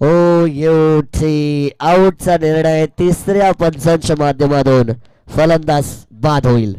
हो येऊठी आऊटचा निर्णय तिसऱ्या पंचांच्या माध्यमातून फलंदाज बाद होईल.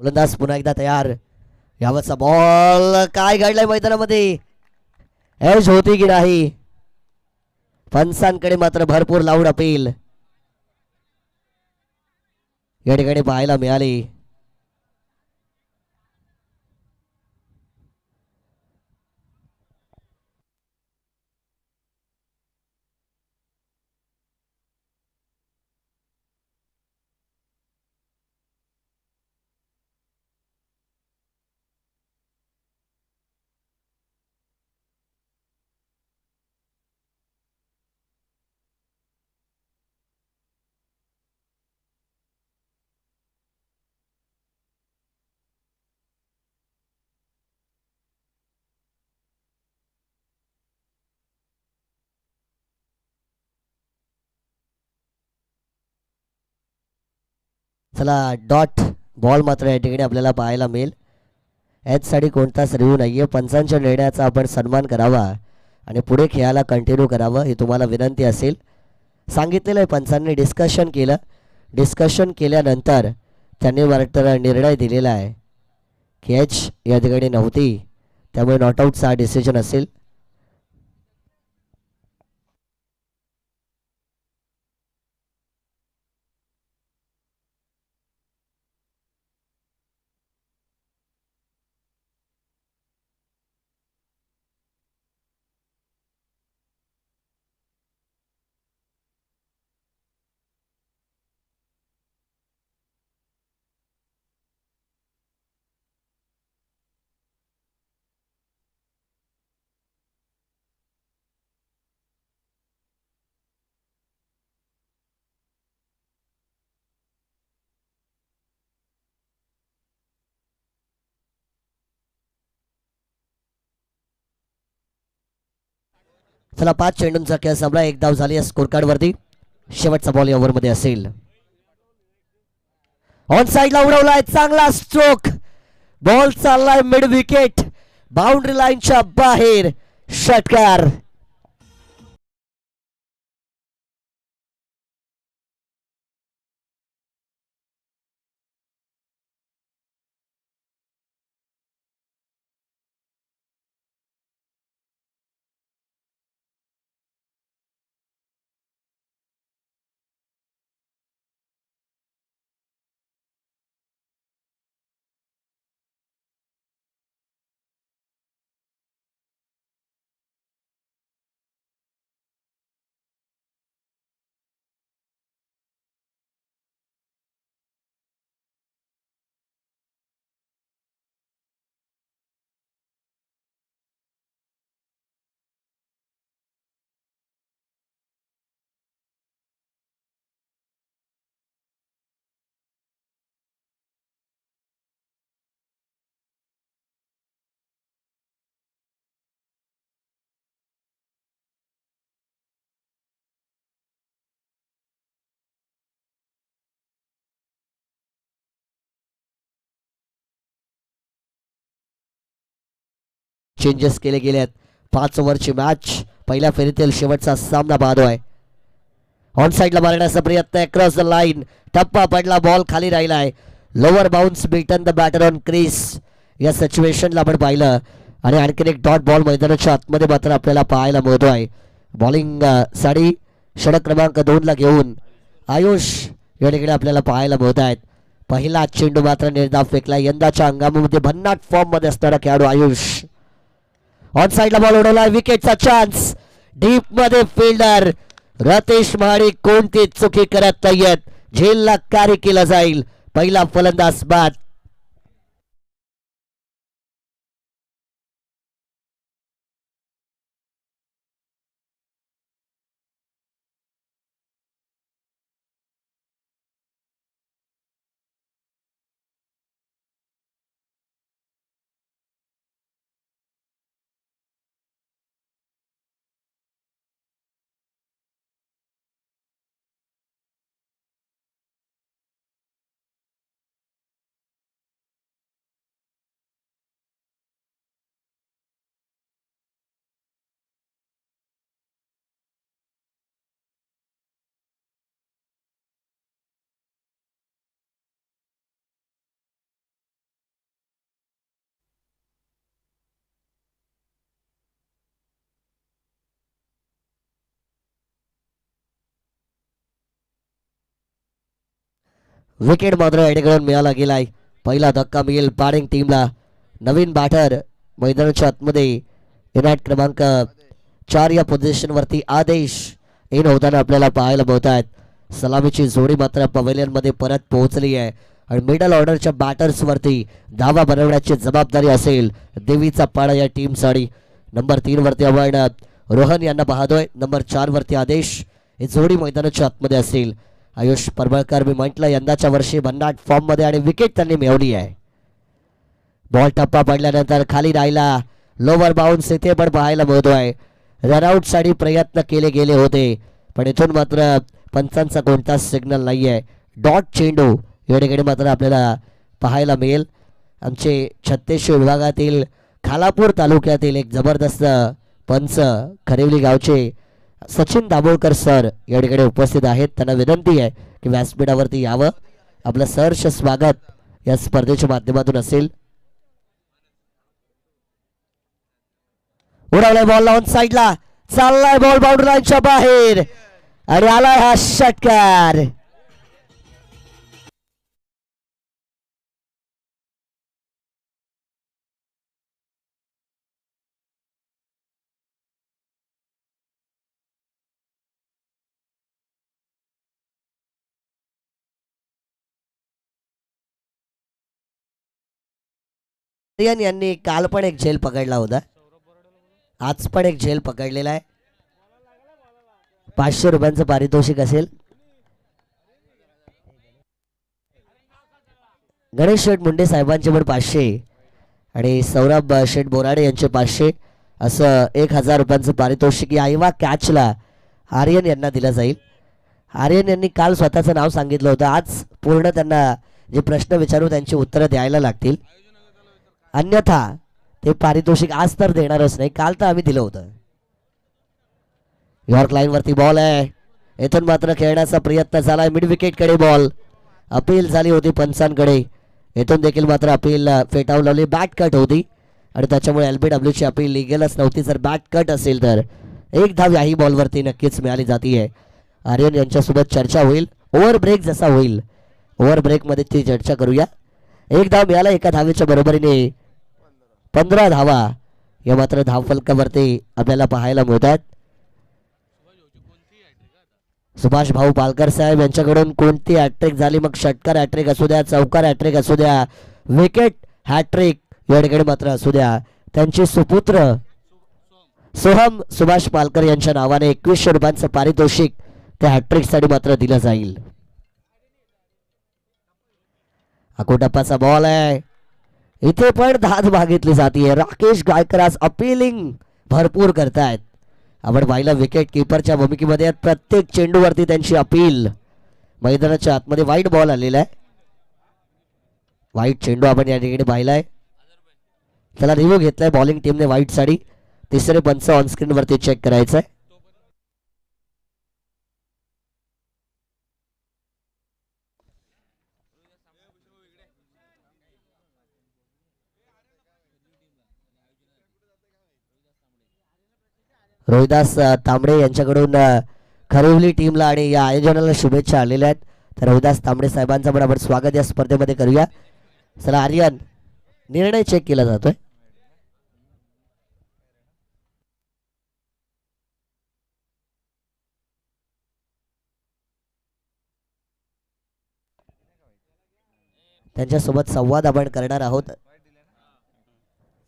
गोलंदाज पुन्हा एकदा तयार. यावरचा बॉल काय घडलाय मैदानामध्ये, एज होती की नाही. पंचांकडे मात्र भरपूर लाऊड अपील या ठिकाणी पाहायला मिळाली. चला डॉट बॉल मात्र या ठिकाणी आपल्याला पाहायला मिळेल. याचसाठी कोणताच रिव्ह्यू नाहीये. पंचांच्या निर्णयाचा आपण सन्मान करावा आणि पुढे खेळायला कंटिन्यू करावं ही तुम्हाला विनंती असेल. सांगितलेलं आहे पंचांनी डिस्कशन केलं. डिस्कशन केल्यानंतर त्यांनी मात्र निर्णय दिलेला आहे. कॅच या ठिकाणी नव्हती त्यामुळे नॉटआउटचा हा डिसिजन असेल. चला 5 चेंडूंचा खेळ संपला. एक धाव झाली स्कोर कार्ड वरती. शेवटचा बॉल या ओव्हर मध्ये असेल. ऑन साइडला उडवलाय चांगला स्ट्रोक. बॉल चाललाय मिड विकेट बाउंड्री लाईनच्या बाहेर. षटकार. चेंजेस केले गेले आहेत. 5 ओव्हरची मॅच पहिल्या फेरीतील शेवटचा सामना पाहतोय. ऑन साइडला मारण्याचा प्रयत्न क्रॉस द लाईन. टप्पा पडला बॉल खाली राहिलाय. Lower bounce between the batter on crease. या सिच्युएशनला आपण पाहिलं आणि आणखीन एक डॉट बॉल मैदानाच्या आतमध्ये मात्र आपल्याला पाहायला मिळतो आहे. बॉलिंग साठी षटक क्रमांक 2 ला घेऊन आयुष या ठिकाणी आपल्याला पाहायला मिळत आहेत. पहिला चेंडू मात्र निर्धाव फेकला. यंदाच्या हंगामामध्ये भन्नाट फॉर्म मध्ये असणारा खेळाडू आयुष. ऑन साइडला बॉल उडवला. विकेटचा चान्स. डीप मध्ये फिल्डर रतेश महाडिक कोणती चुकी करत नाहीयेत. झेलला कार्य केला जाईल. पहिला फलंदाज बाद. विकेट मात्र एडेकडून मिळाला गेलाय. पहिला धक्का मिळेल बॅटिंग टीमला. नवीन बॅटर मैदानाच्या आतमध्ये इनाट क्रमांक 4 या पोझिशन वरती आदेश इन होताना आपल्याला पाहायला मिळत आहेत. सलामीची जोडी मात्र पवेलियन मध्ये परत पोहोचली आहे आणि मिडल ऑर्डरच्या बॅटर्स वरती धावा बनवण्याची जबाबदारी असेल देवीचा पाडा या टीम साठी. नंबर 3 वरती आपण रोहन यांना पाहतोय. नंबर 4 वरती आदेश. ही जोडी मैदानाच्या आतमध्ये असेल. आयुष परबळकर मी म्हटलं यंदाच्या वर्षी भन्नाट फॉर्म मध्ये आणि विकेट त्यांनी मिळवली आहे. बॉल टप्पा पडल्यानंतर खाली राहिला. लोवर बाउन्स इथे पण पाहायला मिळतोय. रनआउट साठी प्रयत्न केले गेले होते पण इथून मात्र पंचांचा कोणताच सिग्नल नाहीये. डॉट चेंडू या ठिकाणी मात्र आपल्याला पाहायला मिळेल. आमचे छत्तीसशे विभागातील खालापूर तालुक्यातील एक जबरदस्त पंच खरेवली गावचे सचिन दाभोळकर सर या ठिकाणी उपस्थित आहेत. त्यांना विनंती आहे की व्यासपीठावरती यावं. आपलं सहर्ष स्वागत या स्पर्धेच्या माध्यमातून असेल. उडवलाय बॉल लावून साईडला. चाललाय बॉल बाउंड्री लाईनच्या बाहेर आणि आलाय हा षटकार. यांनी काल पण एक झेल पकडला होता. आज पण एक झेल पकडलेला आहे. 500 रुपयांचं पारितोषिक असेल. गणेश शेठ मुंडे साहेबांचे पण 500 आणि सौरभ शेठ बोराडे यांचे 500 असं 1000 रुपयांचं पारितोषिक या आयवा कॅचला आर्यन यांना दिलं जाईल. आर्यन यांनी काल स्वतःचं नाव सांगितलं होतं. आज पूर्ण त्यांना जे प्रश्न विचारू त्यांची उत्तरं द्यायला लागतील. अन्यथा ते पारितोषिक आज तर देणारच नाही. काल तर आम्ही दिलं होतं. यॉर्क लाईन वरती बॉल आहे. इथून मात्र खेळण्याचा प्रयत्न झालाय. मिड विकेट कडे बॉल. अपील झाली होती पंचांकडे. इथून देखील मात्र अपील फेटाळून लावली. बॅट कट होती आणि त्याच्यामुळे LBW ची अपील लिगलच नव्हती. जर बॅट कट असेल तर एक धाव याही बॉलवरती नक्कीच मिळाली जाते. आर्यन यांच्यासोबत चर्चा होईल. ओव्हर ब्रेक जसा होईल ओव्हर ब्रेक मध्ये ती चर्चा करूया. एक धाव मिळाला. एका धावेच्या बरोबरीने 15 धावा या मात्र धावफलकावरती आपल्याला पाहायला मिळतात. सुभाष भाऊ पालकर साहेब यांच्याकडून कोणती हॅट्रिक झाली मग षटकार हॅट्रिक असू द्या चौकार हॅट्रिक असू द्या विकेट हॅट्रिक या ठिकाणी मात्र असू द्या त्यांचे सुपुत्र सोहम सुभाष पालकर यांच्या नावाने 2100 रुपयांचं पारितोषिक त्या हॅट्रिक साठी मात्र दिलं जाईल. अकोटप्पाचा बॉल आहे. इथे पण धाद मागितली जाते. राकेश गायकर आज अपीलिंग भरपूर करतायत. आपण पाहिलं विकेट किपरच्या भूमिकेमध्ये प्रत्येक चेंडूवरती त्यांची अपील. मैदानाच्या आतमध्ये वाईट बॉल आलेला आहे. वाईट चेंडू आपण या ठिकाणी पाहिलाय. त्याला रिव्ह्यू घेतलाय बॉलिंग टीमने वाईट साठी. तिसरे पंच ऑन स्क्रीन वरती चेक करायचंय. रोहिदास तांबडे यांच्याकडून खरिवली टीमला आणि या आयोजनाला शुभेच्छा आलेल्या आहेत. तर रोहिदास तांबडे साहेबांचं पण आपण स्वागत या स्पर्धेमध्ये करूया. चला आर्यन, निर्णय चेक केला जातोय. त्यांच्यासोबत संवाद आपण करणार आहोत.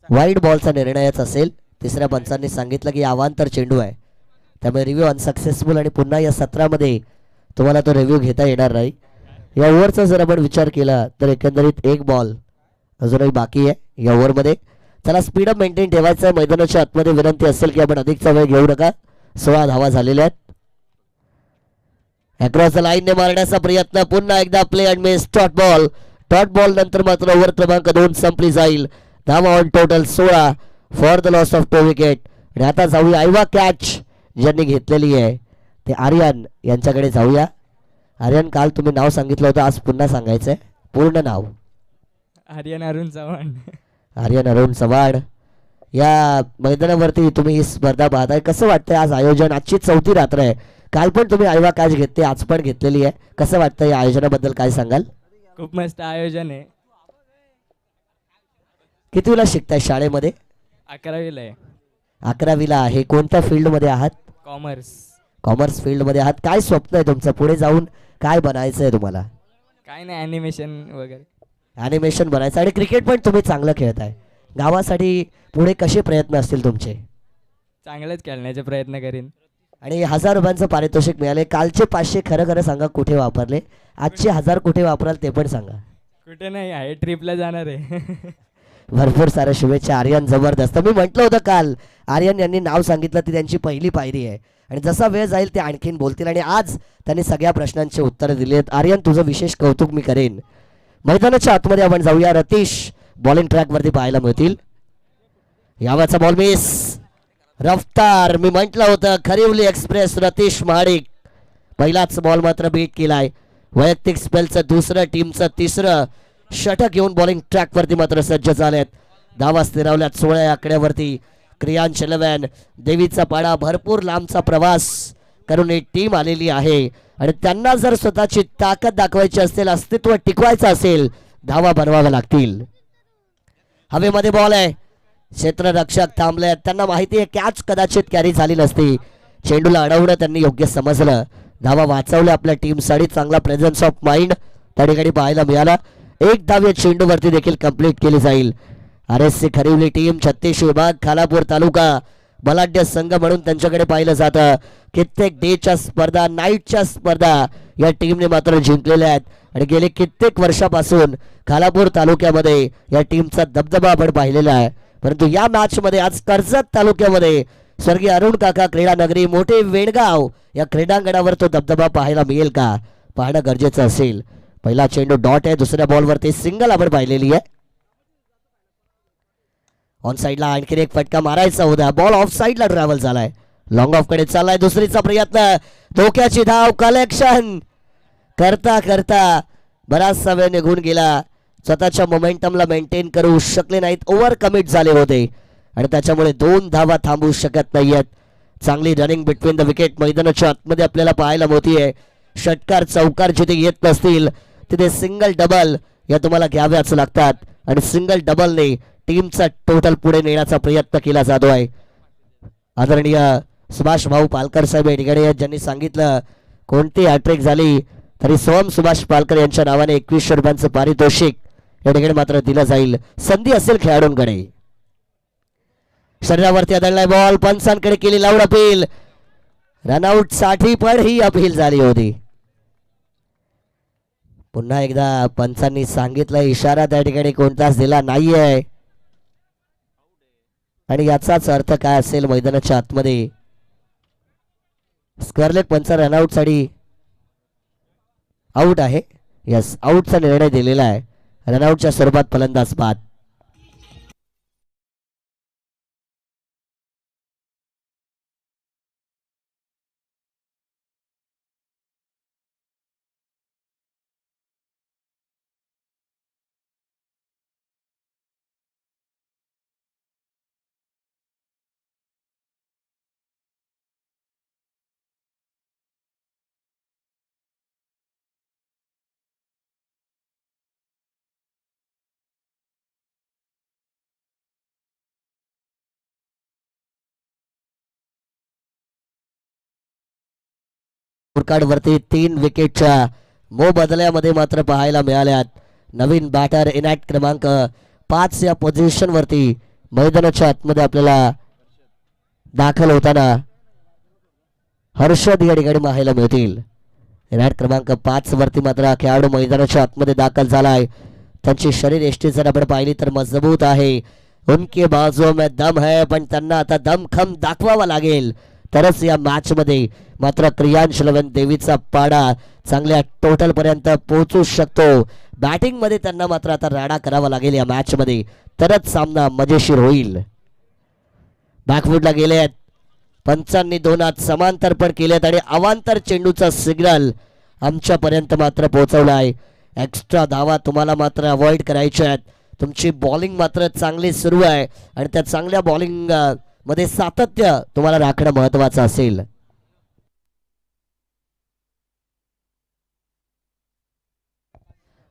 वाईट बॉलचा निर्णयच असेल. तिसऱ्या पंचांनी सांगितलं की अवांतर चेंडू आहे, त्यामुळे रिव्ह्यू अनसक्सेसफुल आणि पुन्हा या सत्रामध्ये तुम्हाला तो रिव्ह्यू घेता येणार नाही. या ओव्हरचा जर आपण विचार केला तर एकंदरीत एक बॉल अजूनही बाकी आहे या ओव्हरमध्ये. चला स्पीडअप मेंटेन ठेवायचं आहे. मैदानाच्या आतमध्ये विनंती असेल की आपण अधिकचा वेळ घेऊ नका. 16 धावा झालेल्या आहेत. अक्रॉस द लाईनने मारण्याचा प्रयत्न, पुन्हा एकदा play and miss. Dot ball नंतर मात्र ओव्हर क्रमांक 2 संपली जाईल. धावा on total 16 for the loss of 2 wicket. आणि आता जाऊया आयवा कॅच ज्यांनी घेतलेली आहे ते आर्यन यांच्याकडे जाऊया. आर्यन, काल तुम्ही नाव सांगितलं होतं, आज पुन्हा सांगायचंय पूर्ण नाव. आर्यन अरुण चव्हाण. आर्यन अरुण चव्हाण, या मैदानावरती तुम्ही ही स्पर्धा पाहताय, कसं वाटतंय आज आयोजन? आजची 4थी रात्र आहे. काल पण तुम्ही आयवा कॅच घेतली, आज पण घेतलेली आहे. कसं वाटतं या आयोजनाबद्दल काय सांगाल? खूप मस्त आयोजन आहे. कितवीला शिकताय शाळेमध्ये? 11वीला आहे. 11वीला आहे. कोणत्या फील्डमध्ये आहात? कॉमर्स. कॉमर्स फील्डमध्ये आहात. काय स्वप्न आहे तुमचं? पुढे जाऊन काय बनायचं आहे तुम्हाला? काय नाही, ॲनिमेशन वगैरे. ॲनिमेशन बनायचं. आणि क्रिकेट पण तुम्ही चांगलं खेळताय. गावासाठी पुढे कसे प्रयत्न असतील तुमचे? चांगलेच खेळण्याचे प्रयत्न करीन. आणि 1000 रुपयांचं पारितोषिक मिळाले. कालचे 500 खरं खरं सांगा कुठे वापरले? आजचे 1000 कुठे वापराल ते पण सांगा. कुठे नाही आहे, ट्रिपला जाणार आहे. भरपूर साऱ्या शुभेच्छा आर्यन. जबरदस्त. मी म्हटलं होतं काल, आर्यन यांनी नाव सांगितलं ती त्यांची पहिली पायरी आहे आणि जसा वेळ जाईल ते आणखीन बोलतील. आणि आज त्यांनी सगळ्या प्रश्नांची उत्तरं दिली आहेत. आर्यन, तुझं विशेष कौतुक मी करेन. मैदानाच्या आतमध्ये आपण जाऊया. रतीश बॉलिंग ट्रॅकवरती पाहायला मिळतील. यावाचा बॉल मिस. रफ्तार, मी म्हटलं होतं खरिवली एक्सप्रेस रतीश महाडिक. पहिलाच बॉल मात्र बीट केलाय. वैयक्तिक स्पेलचं दुसरं, टीमचं तिसरं षटक घेऊन बॉलिंग ट्रॅकवरती मात्र सज्ज झालेत. धावा स्थिरावल्यात 16 या आकड्यावरती. क्रियांश 11, देवीचा पाडा, भरपूर लांबचा प्रवास करून एक टीम आलेली आहे आणि त्यांना जर स्वतःची ताकद दाखवायची असेल, अस्तित्व टिकवायचं असेल, धावा बनवाव्या लागतील. हवेमध्ये बॉल आहे. क्षेत्ररक्षक थांबले. त्यांना माहिती आहे कॅच कदाचित कॅरी झाली नसती. चेंडूला अडवणं त्यांनी योग्य समजलं. धावा वाचवल्या आपल्या टीमसाठी. चांगला प्रेझेन्स ऑफ माइंड त्या ठिकाणी पाहायला मिळाला. एक धाव या चेंडूवरती देखील कंप्लीट केली जाईल. RSC खरिवली टीम, 36 विभाग, खालापूर तालुका बलाढ्य संघ म्हणून त्यांच्याकडे पाहिलं जातं. कित्येक डेच्या स्पर्धा, नाईटच्या स्पर्धा या टीमने मात्र जिंकलेल्या आहेत आणि गेले कित्येक वर्षापासून खालापूर तालुक्यामध्ये या टीमचा दबदबा आपण पाहिलेला आहे. परंतु या मॅच मध्ये आज कर्जत तालुक्यामध्ये स्वर्गीय अरुण काका क्रीडा नगरी मोठे वेणगाव या क्रीडांगणावर तो दबदबा पाहायला मिळेल का, पाहणं गरजेचं असेल. पहिला चेंडू डॉट आहे. दुसऱ्या बॉलवरती सिंगल आपण पाहिलेली आहे. ऑन साइडला आणखीन एक फटका मारायचा होता. बॉल ऑफ साइडला ट्रॅव्हल झालाय. लॉंग ऑफ कडे चाललाय. दुसरीचा प्रयत्न, धोक्याची धाव. कलेक्शन करता करता बराचसा वेळ निघून गेला. स्वतःच्या मोमेंटमला मेंटेन करू शकले नाहीत. ओव्हर कमिट झाले होते आणि त्याच्यामुळे 2 धावा थांबवू शकत नाहीयेत. चांगली रनिंग बिटवीन द विकेट मैदानाच्या आतमध्ये आपल्याला पाहायला मिळतीये. षटकार चौकार जिथे येत नसतील तिथे सिंगल डबल या तुम्हाला घ्याव्याच लागतात आणि सिंगल डबलने टीमचा टोटल पुढे नेण्याचा प्रयत्न केला जातो आहे. आदरणीय सुभाष भाऊ पालकर साहेब या ठिकाणी ज्यांनी सांगितलं कोणती हॅट्रिक झाली तरी सोम सुभाष पालकर यांच्या नावाने 2100 रुपयांचं पारितोषिक या ठिकाणी मात्र दिलं जाईल. संधी असेल खेळाडूंकडे. शरीरावरती आदळलाय बॉल. पंचांकडे केली लाऊड अपील. रनआउट साठी पण ही अपील झाली होती. पुन्हा एकदा पंचांनी सांगितलं, इशारा त्या ठिकाणी कोणताच दिला नाहीये आणि याचाच अर्थ काय असेल मैदानाच्या आतमध्ये. स्करलेट पंच रनआउट साठी आउट आहे. यस, आउटचा निर्णय दिलेला आहे. रनआउटच्या स्वरूपात फलंदाज बाद. स्कोरकार्ड वरती 3 विकेटच्या मोबदल्यामध्ये मात्र पाहायला मिळाल्यात. नवीन बॅटर इनॅक्ट क्रमांक 5 या पोझिशन वरती मैदानाच्या आतमध्ये आपल्याला दाखल होताना हर्षद या ठिकाणी पाहायला मिळतील. इनॅक्ट क्रमांक 5 वरती मात्र खेळाडू मैदानाच्या आतमध्ये दाखल झालाय. त्यांची शरीर यष्टी जर आपण पाहिली तर मजबूत आहे. उनके बाजू में दम है, पण त्यांना आता दमखम दाखवावा लागेल तरच या मॅच मध्ये मात्र क्रियांश लवन देवीचा पाडा चांगल्या टोटल पर्यंत पोहोचू शकतो. बॅटिंग मध्ये त्यांना मात्र आता राडा करावा लागेल या मॅच मध्ये, तरच सामना मजेशीर होईल. बॅकफुटला गेलेत, पंचांनी 2 हात समांतर पण केलेत आणि अवांतर चेंडूचा सिग्नल आमच्यापर्यंत मात्र पोहोचवलाय. एक्स्ट्रा धावा तुम्हाला मात्र अवॉइड करायच्या आहेत. तुमची बॉलिंग मात्र चांगली सुरू आहे आणि त्या चांगल्या बॉलिंग मध्ये सातत्य तुम्हाला राखणं महत्वाचं असेल.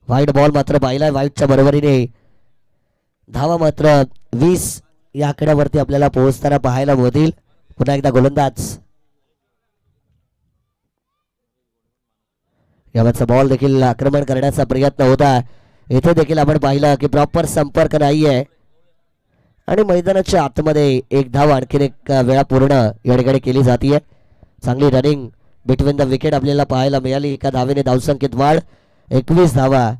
वाईट बॉल मात्र पाहिलाय. वाईटच्या बरोबरीने धावा मात्र 20 या आकड्यावरती आपल्याला पोहोचताना पाहायला मिळतील. पुन्हा एकदा गोलंदाज यावरचा बॉल देखील आक्रमण करण्याचा प्रयत्न होता. इथे देखील आपण पाहिलं की प्रॉपर संपर्क नाहीये आणि मैदानाच्या आतमध्ये एक धाव आणखीन एक वेळा पूर्ण या ठिकाणी केली जाते. चांगली रनिंग बिटवीन द विकेट आपल्याला पाहायला मिळाली. एका धावेने धावसंख्येत वाढ, 21 धावा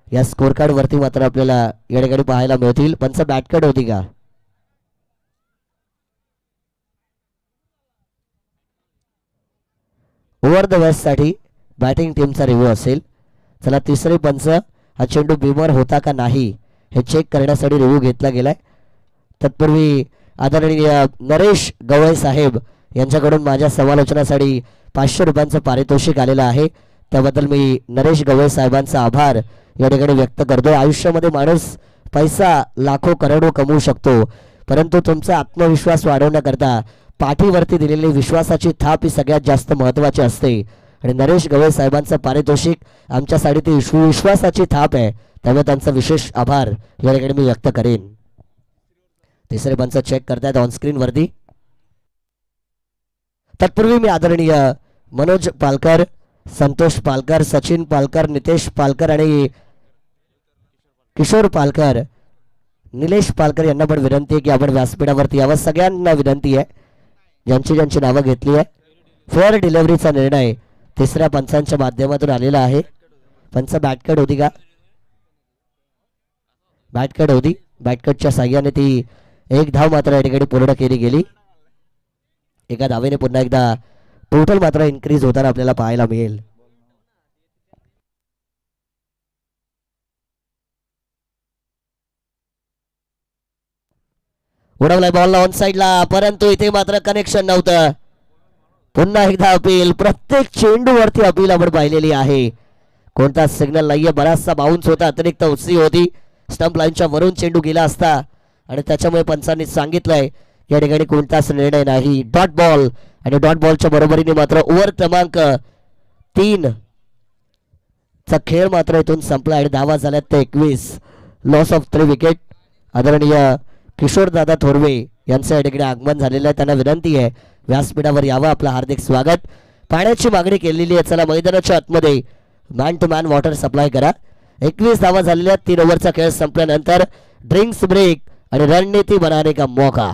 या स्कोर कार्ड वरती मात्र आपल्याला या ठिकाणी पाहायला मिळतील. पंच बॅटकट होती का? ओव्हर द वेस्ट साठी बॅटिंग टीमचा रिव्ह्यू असेल. चला तिसरे पंच हा चेंडू बिमर होता का नाही हे चेक करण्यासाठी रिव्ह्यू घेतला गेलाय. तत्पूर्वी आदरणीय नरेश गवळे साहेब यांच्याकडून माझ्या समालोचनासाठी 500 रुपयांचं पारितोषिक आलेलं आहे. त्याबद्दल मी नरेश गवळे साहेबांचा आभार या ठिकाणी व्यक्त करतो. आयुष्यामध्ये माणूस पैसा लाखो करोडो कमवू शकतो, परंतु तुमचा आत्मविश्वास वाढवण्याकरता पाठीवरती दिलेली विश्वासाची थाप ही सगळ्यात जास्त महत्त्वाची असते. आणि नरेश गवळे साहेबांचं पारितोषिक आमच्यासाठी ती विश्वासाची थाप आहे, त्यामुळे त्यांचा विशेष आभार या ठिकाणी मी व्यक्त करेन. तिसरे पंच चेक करतायत ऑन स्क्रीन वरती. तत्पूर्वी मी आदरणीय मनोज पालकर, संतोष पालकर, सचिन पालकर, नितेश पालकर आणि किशोर पालकर, निलेश पालकर यांना पण विनंती आहे की आपण व्यासपीठावरती यावं. सगळ्यांना विनंती आहे ज्यांची ज्यांची नावं घेतली आहे. फेअर डिलिव्हरीचा निर्णय तिसऱ्या पंचांच्या माध्यमातून आलेला आहे. पंच बॅटकट होती का? बॅटकट होती. बॅटकटच्या साह्याने ती एक धाव मात्र या ठिकाणी पूर्ण केली गेली. एका धावेने पुन्हा एकदा टोटल मात्र इन्क्रीज होताना आपल्याला पाहायला मिळेल. उडवलाय बॉलला ऑन साइडला, परंतु इथे मात्र कनेक्शन नव्हतं. पुन्हा एकदा अपील, प्रत्येक चेंडू वरती अपील आपण पाहिलेली आहे. कोणता सिग्नल नाहीये. बराचसा बाउन्स होता, अतिरिक्त उसळी होती. स्टंप लाईनच्या वरून चेंडू गेला असता आणि त्याच्यामुळे पंचांनी सांगितलंय या ठिकाणी कोणताच निर्णय नाही. डॉट बॉल आणि डॉट बॉलच्या बरोबरीने मात्र ओव्हर क्रमांक 3 चा खेळ मात्र इथून संपला आणि धावा झाल्यात ते 21. Loss of 3 wicket. आदरणीय किशोर दादा थोरवे यांचं या ठिकाणी आगमन झालेलं आहे. त्यांना विनंती आहे व्यासपीठावर यावं. आपलं हार्दिक स्वागत. पाण्याची मागणी केलेली आहे. चला मैदानाच्या आतमध्ये man to man water supply करा. 21 धावा झालेल्या. 3 ओव्हरचा खेळ संपल्यानंतर ड्रिंक्स ब्रेक आणि रणनीती बनाने का मौका.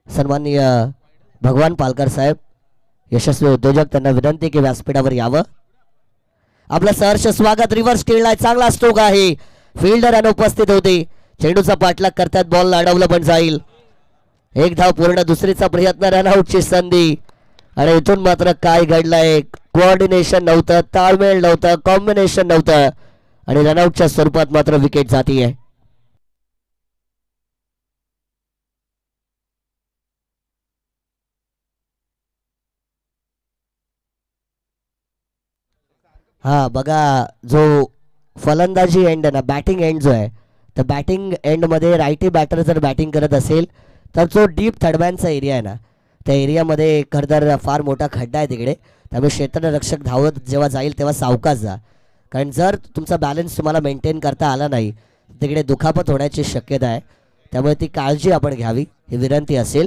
सन्माननीय भगवान पालकर साहेब यशस्वी उद्योजक त्यांना विनंती की व्यासपीठावर यावं. आपलं सहर्ष स्वागत. रिव्हर्स खेळलाय, चांगला स्ट्रोक आहे. फिल्डर अनुपस्थित होते. चेंडूचा पाठलाग करतात, बॉल अडवलं पण जाईल. एक धाव पूर्ण, दुसरीचा प्रयत्न, रनआउटची संधी. आणि इथून मात्र काय घडलंय, कोऑर्डिनेशन नव्हतं, ताळमेळ नव्हतं, कॉम्बिनेशन नव्हतं आणि रनआउटच्या स्वरूपात मात्र विकेट जातीये. हा बघा, जो फलंदाजी एंड ना, बॅटिंग एंड जो आहे, तर बॅटिंग एंडमध्ये रायटी बॅटर जर बॅटिंग करत असेल तर जो डीप थर्डमॅनचा एरिया आहे ना, त्या एरियामध्ये खरंतर फार मोठा खड्डा आहे तिकडे. त्यामुळे क्षेत्ररक्षक धावत जेव्हा जाईल तेव्हा सावकाश जा, कारण जर तुमचा बॅलन्स तुम्हाला मेंटेन करता आला नाही तिकडे दुखापत होण्याची शक्यता आहे. त्यामुळे ती काळजी आपण घ्यावी ही विनंती असेल.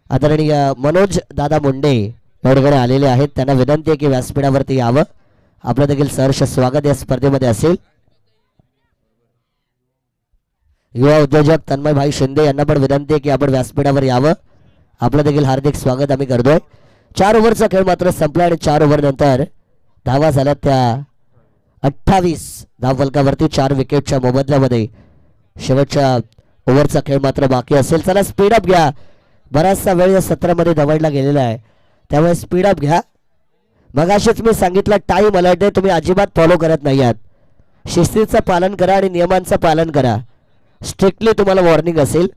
आदरणीय मनोज दादा मुंडे याकडे आलेले आहेत. त्यांना विनंती आहे की व्यासपीठावरती यावं. आपलं देखील सहर्ष स्वागत या स्पर्धेमध्ये असेल. युवा उद्योजक तन्मय भाई शिंदे यांना पण विनंती आहे की आपण व्यासपीठावर यावं. आपलं देखील हार्दिक स्वागत आम्ही करतोय. 4 ओव्हरचा खेळ मात्र संपला आणि 4 ओव्हर नंतर धावा झाल्या त्या 28 धावफलकावरती 4 विकेटच्या मोबदल्यामध्ये. शेवटच्या ओव्हरचा खेळ मात्र बाकी असेल. चला स्पीडअप घ्या, बराचसा वेळ या सत्रामध्ये दवडला गेलेला आहे, त्यामुळे स्पीडअप घ्या. मगाशीच मी सांगितलं टाइम अलर्ट आहे, तुम्ही अजिबात फॉलो करत नाही आहात. शिस्तीचं पालन करा आणि नियमांचं पालन करा. स्ट्रिक्टली तुम्हाला वॉर्निंग असेल.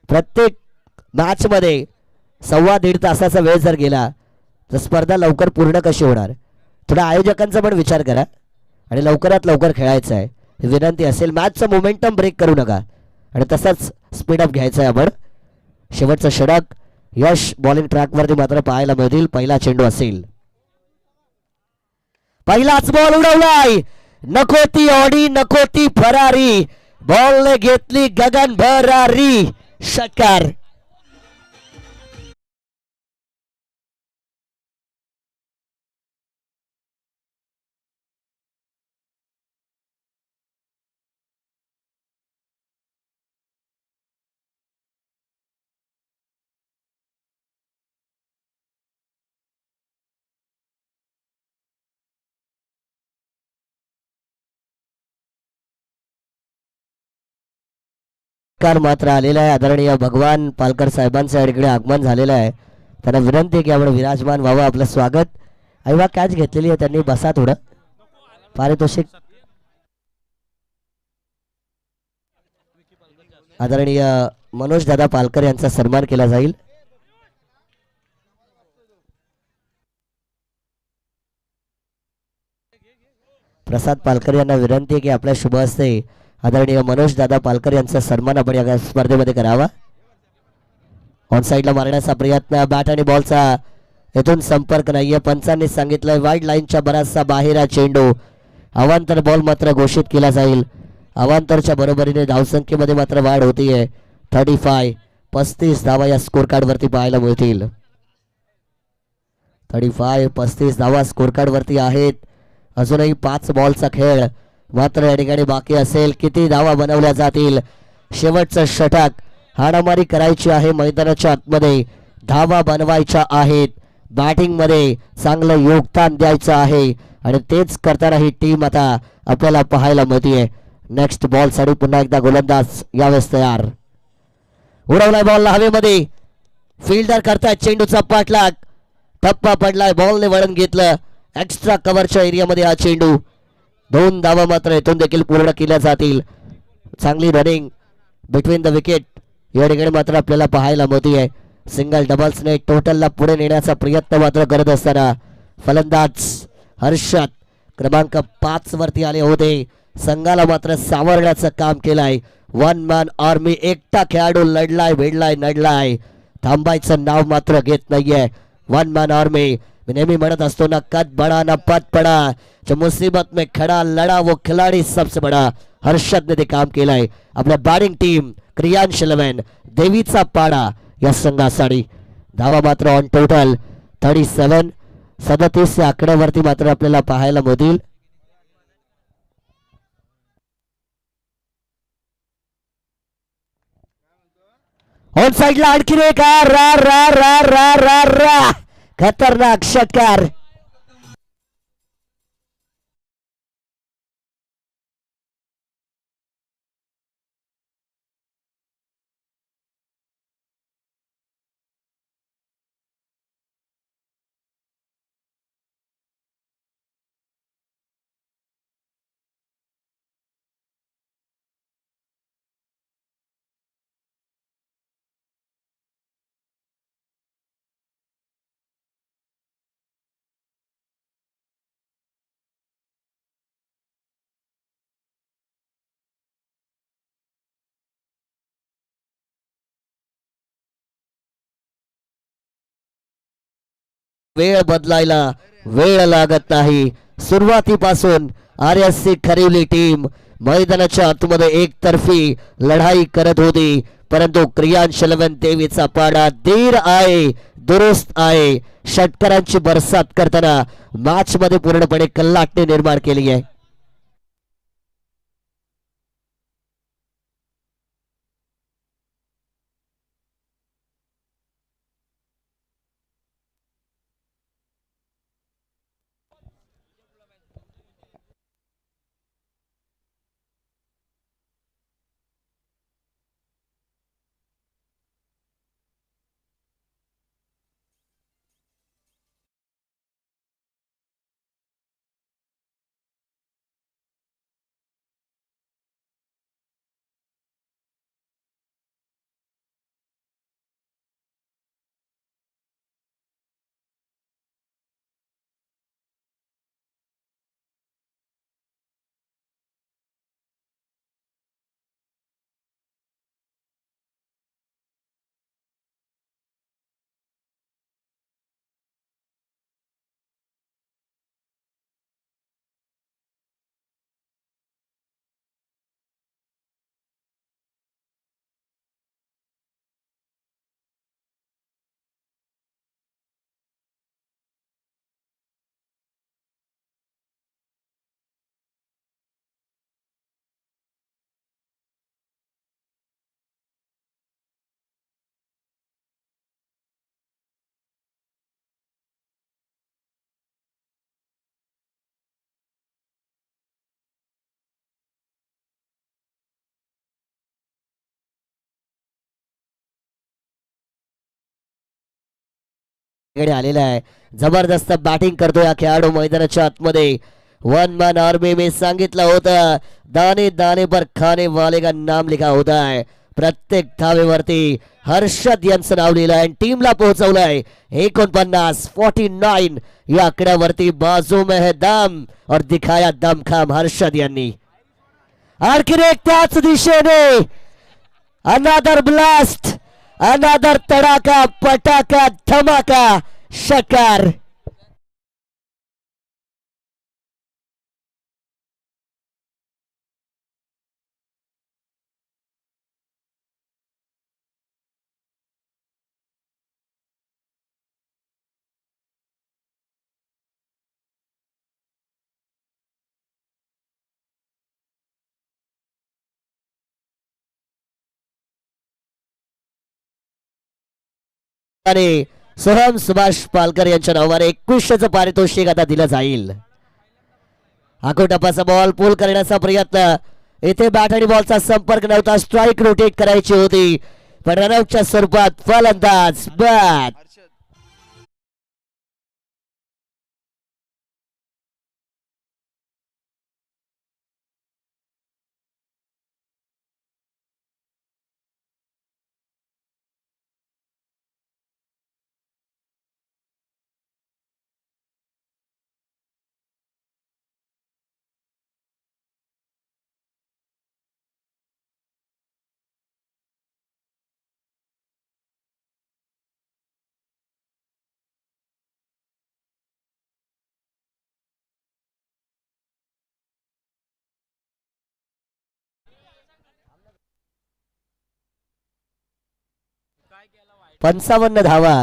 प्रत्येक मॅचमध्ये 1.25 तासाचा वेळ जर गेला तर स्पर्धा लवकर पूर्ण कशी होणार. थोडा आयोजकांचा पण विचार करा आणि लवकरात लवकर खेळायचं आहे ही विनंती असेल. मॅचचं मोमेंटम ब्रेक करू नका आणि तसंच स्पीडअप घ्यायचं आहे आपण. शेवटचं षटक यश बॉलिंग ट्रॅकवरती मात्र पाहायला मिळतील. पहिला चेंडू असेल, पहिलाच बॉल उडवलाय. नको ती ऑडी, नको ती फरारी, बॉलने घेतली गगन भरारी. षटकार. मात्र आलेला आहे. आदरणीय भगवान पालकर साहेबांचं इकडे आगमन झालेलं आहे. त्यांना विनंती आहे की आपण विराजमान व्हावं. आपलं स्वागत. ऐवा कॅच घेतलेली आहे त्यांनी, बसा थोडं. पारितोषिक आदरणीय मनोज दादा पालकर यांचा सन्मान केला जाईल. प्रसाद पालकर यांना विनंती आहे की आपल्या शुभ हस्ते आदरणीय मनोज दादा पालकर यांचा सन्मान आपण या स्पर्धेमध्ये करावा. ऑन साईडला मारण्याचा प्रयत्न, बॅट आणि बॉलचा येथून संपर्क नाहीये. पंचांनी सांगितलंय वाईड लाईनच्या बराचसा बाहेर हा चेंडू. अवांतर बॉल मात्र घोषित केला जाईल. अवांतरच्या बरोबरीने धावसंख्येमध्ये मात्र वाढ होतीये. 35 धावा या स्कोर कार्ड वरती पाहायला मिळतील. 35 धावा स्कोर कार्ड वरती आहेत. अजूनही 5 बॉलचा खेळ मात्र या ठिकाणी बाकी असेल. किती धावा बनवल्या जातील. शेवटचं षटक, हाणामारी करायची आहे मैदानाच्या आतमध्ये, धावा बनवायच्या आहेत. बॅटिंग मध्ये चांगलं योगदान द्यायचं आहे आणि तेच करताना ही टीम आता आपल्याला पाहायला मिळते. नेक्स्ट बॉल साठी पुन्हा एकदा गोलंदाज यावेळेस तयार. उडवलाय बॉल हवेमध्ये, फिल्डर करतायत चेंडूचा पाठलाग. टप्पा पडलाय, बॉलने वळण घेतलं. एक्स्ट्रा कव्हरच्या एरियामध्ये हा चेंडू. 2 धावा मात्र इथून देखील पूर्ण केल्या जातील. चांगली रनिंग बिटवीन द विकेट या ठिकाणी मात्र आपल्याला पाहायला मिळते. सिंगल डबल्सने टोटलला पुढे नेण्याचा प्रयत्न मात्र करत असताना फलंदाज हर्षद क्रमांक 5 वरती आले होते. संघाला मात्र सावरण्याचं काम केलंय. 1 मॅन आर्मी, एकटा खेळाडू लढलाय, भिडलाय, नडलाय. थांबायचं नाव मात्र घेत नाहीये. 1 मॅन आर्मी. मी नेहमी म्हणत असतो ना, कद बडा ना पद पडा, जो मुसीबत में खड़ा लड़ा वो खिलाड़ी सबसे बड़ा. हर्षदने ते काम केलंय. आपल्या बॅटिंग टीम क्रियांश 11 देवीचा पाडा या संघासाठी धावा मात्र ऑन टोटल 37. 37 या आकड्यावरती मात्र आपल्याला पाहायला मिळतील. ऑन साइडला आणखीन एक रा रा रा रा रा रा खतरनाक षटकार. वेळ बदलायला वेळ लागत नाही. सुरुवातीपासून RSC खरिवली टीम मैदानाच्या आतमध्ये एकतर्फी लढाई करत होती, परंतु क्रियांश 11 देवीचा पाडा धीर आहे, दुरुस्त आहे. षटकारांची बरसात करताना मॅच मध्ये पूर्णपणे कल्लाटणी निर्माण केली आहे. आलेला आहे. जबरदस्त बॅटिंग करतोय हा खेळाडू मैदानाच्या आतमध्ये. वन मॅन आर्मी मी सांगितलं होतं, दाने दाने पर खाने वाले का नाम लिखा होता है. प्रत्येक धावेवरती हर्षद यांचं नाव लिहिलं आहे. टीमला पोहोचवलंय 49 या आकड्यावरती. बाजू में है दम और दिखाया दमखम हर्षद यांनी. आणखीन एक त्याच दिशेने अनादर ब्लास्ट, अनादर तडाका पटाका धमाका षटकार. आणि सोहम सुभाष पालकर यांच्या नावाने 2100चं पारितोषिक आता दिलं जाईल. आकोटापाचा बॉल पूल करण्याचा प्रयत्न. इथे बॅट आणि बॉलचा संपर्क नव्हता, स्ट्राईक रोटेट करायची होती, पण रनआउटच्या स्वरूपात फलंदाज बॅट. पंचावन्न धावा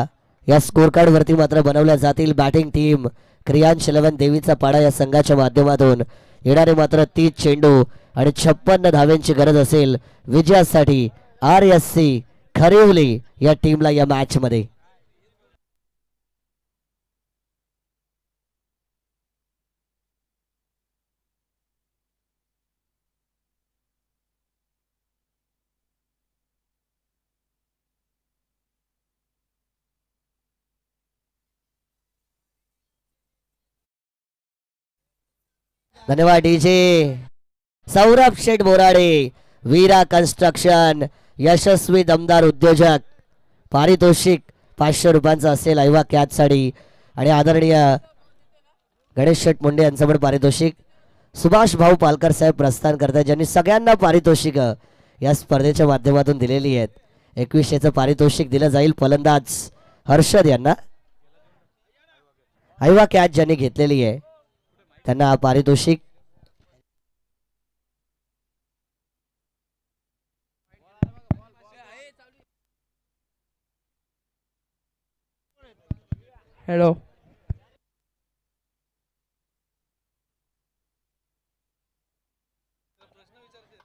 या स्कोर कार्ड वरती मात्र बनवल्या जातील. बॅटिंग टीम क्रियांश 11 देवीचा पाडा या संघाच्या माध्यमातून येणारे मात्र 30 चेंडू आणि 56 धाव्यांची गरज असेल विजयासाठी RSC खरिवली या टीमला या मॅच मध्ये. धन्यवाद डीजे. सौरभ शेठ बोराडे, वीरा कन्स्ट्रक्शन, यशस्वी दमदार उद्योजक. पारितोषिक 500 रुपयांचं असेल ऐवा कॅचसाठी. आणि आदरणीय गणेश शेठ मुंडे यांचं पण पारितोषिक. सुभाष भाऊ पालकर साहेब प्रस्थान करतात ज्यांनी सगळ्यांना पारितोषिक या स्पर्धेच्या माध्यमातून दिलेली आहेत. 2100चं पारितोषिक दिलं जाईल फलंदाज हर्षद यांना. ऐवा कॅच ज्यांनी घेतलेली आहे त्यांना पारितोषिक. हॅलो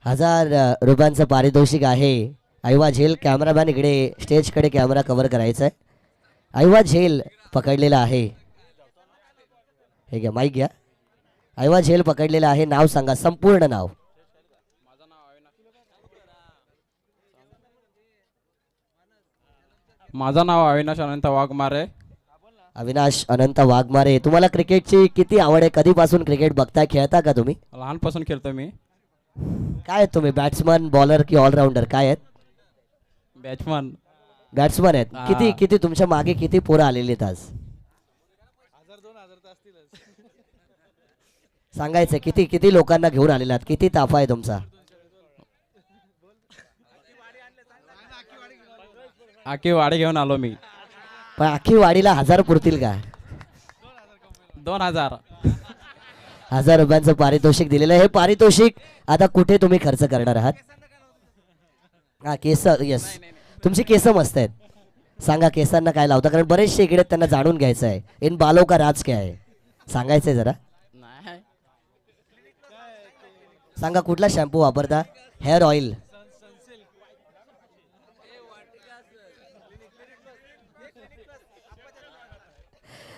1000 रुपयांचं पारितोषिक आहे. ऐवा झेल कॅमेरामॅन इकडे स्टेजकडे कॅमेरा कव्हर करायचा आहे. ऐवा झेल पकडलेला आहे. हे घ्या माईक घ्या. ऐवा झेल पकडलेला आहे. नाव सांगा संपूर्ण नाव. माझं नाव अविनाश अनंत वाघमारे. अविनाश अनंत वाघमारे. तुम्हाला क्रिकेटची किती आवड आहे? कधीपासून क्रिकेट बघताय? खेळता का तुम्ही? लहानपासून खेळतो मी. काय आहेत तुम्ही? बॅट्समन बॉलर की ऑलराऊंडर काय आहेत? बॅट्समन. बॅट्समन आहेत. हा. किती किती तुमच्या मागे किती पोरं आलेली आहेत आज? सांगायचं किती किती लोकांना घेऊन आलेला आहात? किती ताफा आहे तुमचा? आखी वाडी घेऊन आलो मी. पण अख्खी वाडीला 1000 पुरतील का? 2000. 1000 रुपयांचं पारितोषिक दिलेलं आहे. हे पारितोषिक आता कुठे तुम्ही खर्च करणार आहात? हा केस. यस तुमची केस मस्त आहेत. सांगा केसांना काय लावता? कारण बरेचसे इकडे आहेत, त्यांना जाणून घ्यायचं आहे. इन बालो का राज काय आहे सांगायचंय जरा. नाही. सांगा कुठला शॅम्पू वापरता? Hair oil.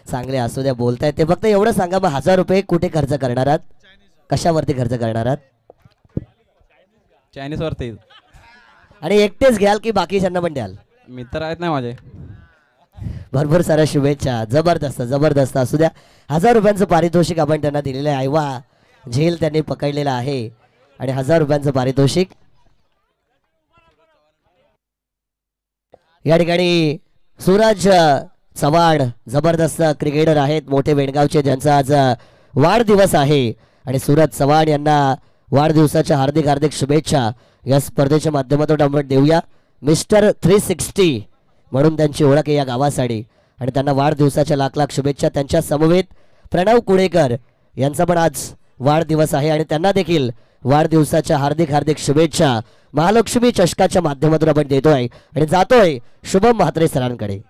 चांगले असू द्या बोलतायत ते. फक्त एवढं सांगा मग 1000 रुपये कुठे खर्च करणार आहात? कशावरती खर्च करणार आहात? चायनीज वरती. आणि एकटेच घ्याल की बाकीच्यांना पण द्याल? मित्र आहेत ना माझे. भरपूर साऱ्या शुभेच्छा. जबरदस्त जबरदस्त असू द्या. 1000 रुपयांचं पारितोषिक आपण त्यांना दिलेलं आहे. ऐवा झेल त्यांनी पकडलेला आहे आणि 1000 रुपयांचं पारितोषिक. या ठिकाणी सूरज चव्हाण जबरदस्त क्रिकेटर आहेत, मोठे बेणगावचे, ज्यांचा आज वाढदिवस आहे. आणि सूरज चव्हाण यांना वाढदिवसाच्या हार्दिक हार्दिक शुभेच्छा या स्पर्धेच्या माध्यमातून आपण देऊया. मिस्टर 360 म्हणून त्यांची ओळख आहे या गावासाठी. आणि त्यांना वाढदिवसाच्या लाख लाख शुभेच्छा. त्यांच्या समवेत प्रणव कुडेकर यांचा पण आज वाढदिवस आहे आणि त्यांना देखील वाढदिवसाच्या हार्दिक हार्दिक शुभेच्छा महालक्ष्मी चषकाच्या माध्यमातून आपण देतोय. आणि जातोय शुभम म्हात्रे सरांकडे.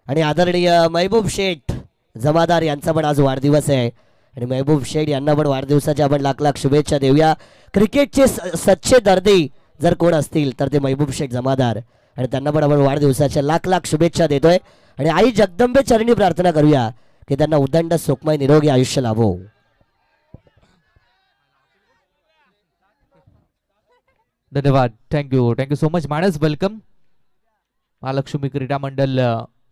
आणि आदरणीय महबूब शेठ जमादार यांचा पण आज वाढदिवस आहे. आणि महबूब शेठ यांना पण वाढदिवसाच्या आपण लाख लाख शुभेच्छा देऊया. क्रिकेटचे सच्चे दर्दी जर कोण असतील तर ते महबूब शेठ जमादार. आणि त्यांना पण आपण वाढदिवसाच्या लाख लाख शुभेच्छा देतोय. आणि आई जगदंबे चरणी प्रार्थना करूया की त्यांना उदंड सुखमय निरोगी आयुष्य लाभो. धन्यवाद. Thank you so much. मानस वेलकम. महालक्ष्मी क्रीडा मंडळ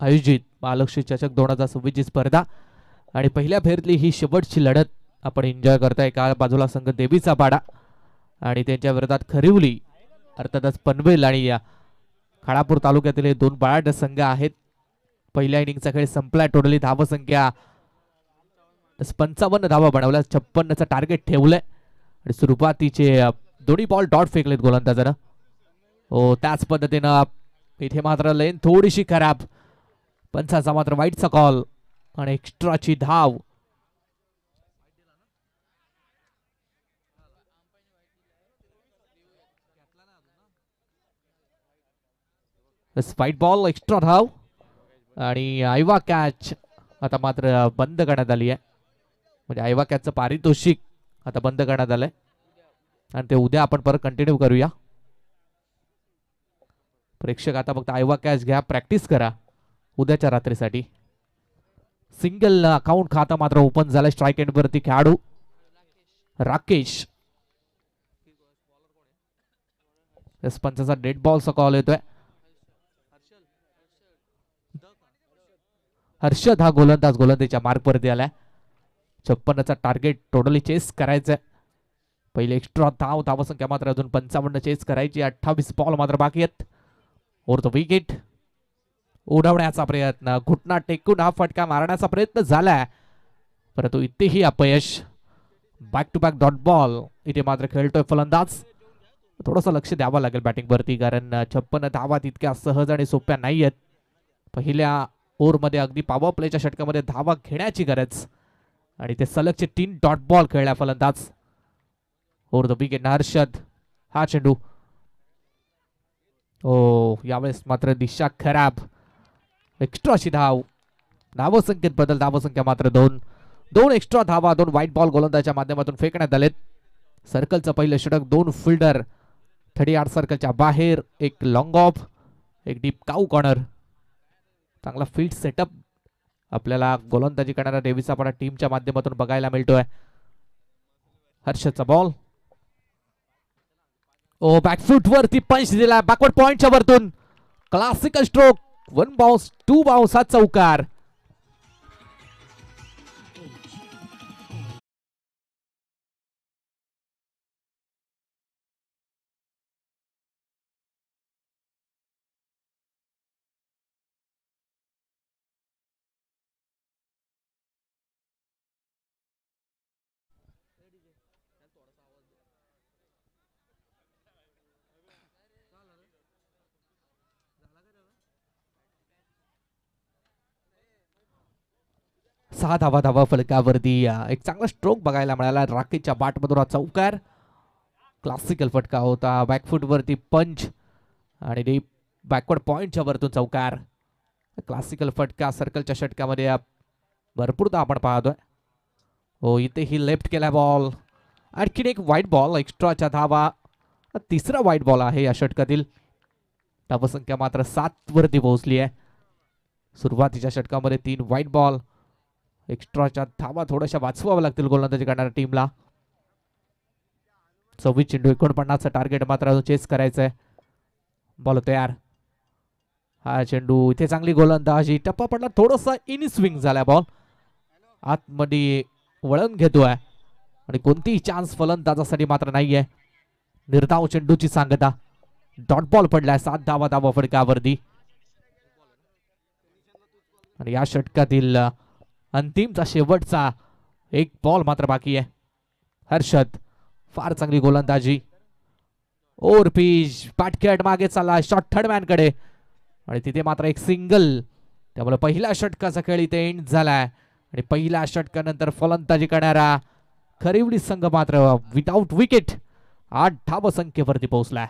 आयोजित महालक्ष्मी चषक 2026 ची स्पर्धा आणि पहिल्या फेरीतली ही शेवटची लढत आपण एन्जॉय करताय. एका बाजूला संघ देवीचा पाडा आणि त्यांच्या विरोधात खरिवली अर्थातच पनवेल आणि खानापूर तालुक्यातील हे दोन बळाट संघ आहेत. पहिल्या इनिंगचा खेळ संपला. टोटली धावसंख्या 55 धावा बनवल्या. 56चं टार्गेट ठेवलंय आणि सुरुवातीचे दोन्ही बॉल डॉट फेकलेत गोलंदाजानं. हो त्याच पद्धतीनं इथे मात्र लेन थोडीशी खराब. पंचाचा मात्र वाईटचा कॉल आणि एक्स्ट्राची धाव. स्पाइट बॉल एक्स्ट्रा धाव आणि आयवा कॅच आता मात्र बंद करण्यात आली आहे. म्हणजे आयवा कॅचचं पारितोषिक आता बंद करण्यात आलंय आणि ते उद्या आपण परत कंटिन्यू करूया. प्रेक्षक आता फक्त आयवा कॅच घ्या, प्रॅक्टिस करा उद्याच्या रात्रीसाठी. सिंगल अकाउंट खाता मात्र ओपन झालं. स्ट्राईक एंड वरती खेळाडू राकेश. पंचाचा डेड बॉलचा कॉल येतोय. हर्षद हा गोलंदाज गोलंदाजीच्या मार्कवरती आलाय. 56चा टार्गेट टोटली चेस करायचंय. पहिले एक्स्ट्रा धावसंख्या मात्र अजून 55 चेस करायची. 28 बॉल मात्र बाकी आहेत. ओर द विकेट उडवण्याचा प्रयत्न, घुटना टेकून हा फटका मारण्याचा प्रयत्न झालाय परंतु इथेही अपयश. Back to back dot ball. इथे मात्र खेळतोय फलंदाज. थोडंसं लक्ष द्यावं लागेल बॅटिंगवरती कारण 56 धावा तितक्या सहज आणि सोप्या नाही आहेत. पहिल्या ओव्हरमध्ये अगदी पॉवर प्लेच्या षटकामध्ये धावा घेण्याची गरज आणि ते सलगचे 3 डॉट बॉल खेळला फलंदाज. ओर द विकेट हर्षद हा चेंडू. ओ यावेळेस मात्र दिशा खराब. एक्स्ट्राची धाव. धावसंख्येत बदल. धावसंख्या मात्र 2 एक्स्ट्रा धावा 2 व्हाईट बॉल गोलंदाजाच्या माध्यमातून फेकण्यात आलेत. सर्कलचं पहिलं षटक 2 फिल्डर 38 सर्कलच्या बाहेर. एक लॉंग ऑफ, एक डीप काऊ कॉर्नर. चांगला फील्ड सेटअप आपल्याला गोलंदाजी करणाऱ्या डेव्हिसापाडा टीमच्या माध्यमातून बघायला मिळतोय. हर्षदचा बॉल. ओ बॅकफूट वरती पंच दिला बॅकवर्ड पॉइंटच्या वरतून. Classical stroke. 1 बाउन्स 2 बाउन्स हा चौकार. सहा धावा फलकावरती एक चांगला स्ट्रोक बघायला मिळाला. राकेशच्या बॅटमधून हा चौकार. क्लासिकल फटका होता. बॅकफूट वरती पंच आणि डीप बॅकवर्ड पॉइंटच्या वरतून चौकार. क्लासिकल फटका सर्कलच्या षटकामध्ये भरपूरदा आपण पाहतोय. हो इथेही लेफ्ट केला बॉल. आणखीन एक व्हाईट बॉल. एक्स्ट्राच्या धावा. तिसरा व्हाईट बॉल आहे या षटकातील. धावसंख्या मात्र 7 वरती पोहोचली आहे. सुरुवातीच्या षटकामध्ये 3 व्हाईट बॉल. एक्स्ट्राच्या धावा थोड्याशा वाचवाव्या लागतील गोलंदाजी करणाऱ्या टीमला. 26 चेंडू 49चं टार्गेट मात्र अजून चेस करायचंय. बॉल तयार. हा चेंडू इथे चांगली गोलंदाजी. टप्पा पडला. थोडंसं इन स्विंग झाला बॉल. आतमध्ये वळण घेतोय आणि कोणतीही चान्स फलंदाजासाठी मात्र नाहीये. निर्धाव चेंडूची सांगता. डॉट बॉल पडलाय. 7 धावा फटकावरती आणि या षटकातील अंतिमचा शेवटचा एक बॉल मात्र बाकी आहे. हर्षद फार चांगली गोलंदाजी. Over pitch. पाटखेट मागे चालला शॉट थर्ड मॅन कडे आणि तिथे मात्र एक सिंगल. त्यामुळे पहिल्या षटकाचा खेळ इथे एंड झालाय आणि पहिल्या षटकानंतर फलंदाजी करणारा खरिवडी संघ मात्र विदाउट विकेट 8 धावसंख्येवरती पोहोचलाय.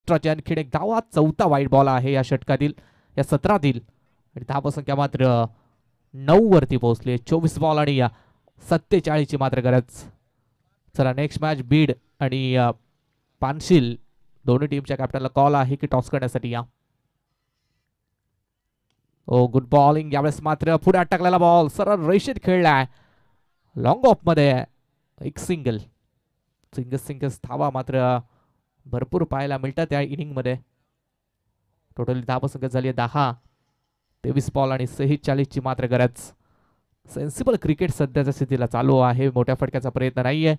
एक्स्ट्राची आणखीन एक धावा. चौथा वाईट बॉल आहे या षटकातील, या सत्रातील. आणि धावसंख्या मात्र 9 वरती पोहोचली. 24 बॉल आणि 47 ची मात्र गरज. चला नेक्स्ट मॅच बीड आणि पानशील दोन्ही टीमच्या कॅप्टनला कॉल आहे की टॉस करण्यासाठी या. ओ गुड बॉलिंग. यावेळेस मात्र पुढे अटकलेला बॉल सरळ रेषेत खेळलाय. लॉंग ऑफ मध्ये एक सिंगल धावा मात्र भरपूर पाहायला मिळतात या इनिंग मध्ये. टोटली धावसंख्या झाली आहे 10. 23 बॉल आणि 46 ची मात्र गरज. सेन्सिबल क्रिकेट सध्याच्या स्थितीला चालू आहे. मोठ्या फटक्याचा प्रयत्न नाहीये.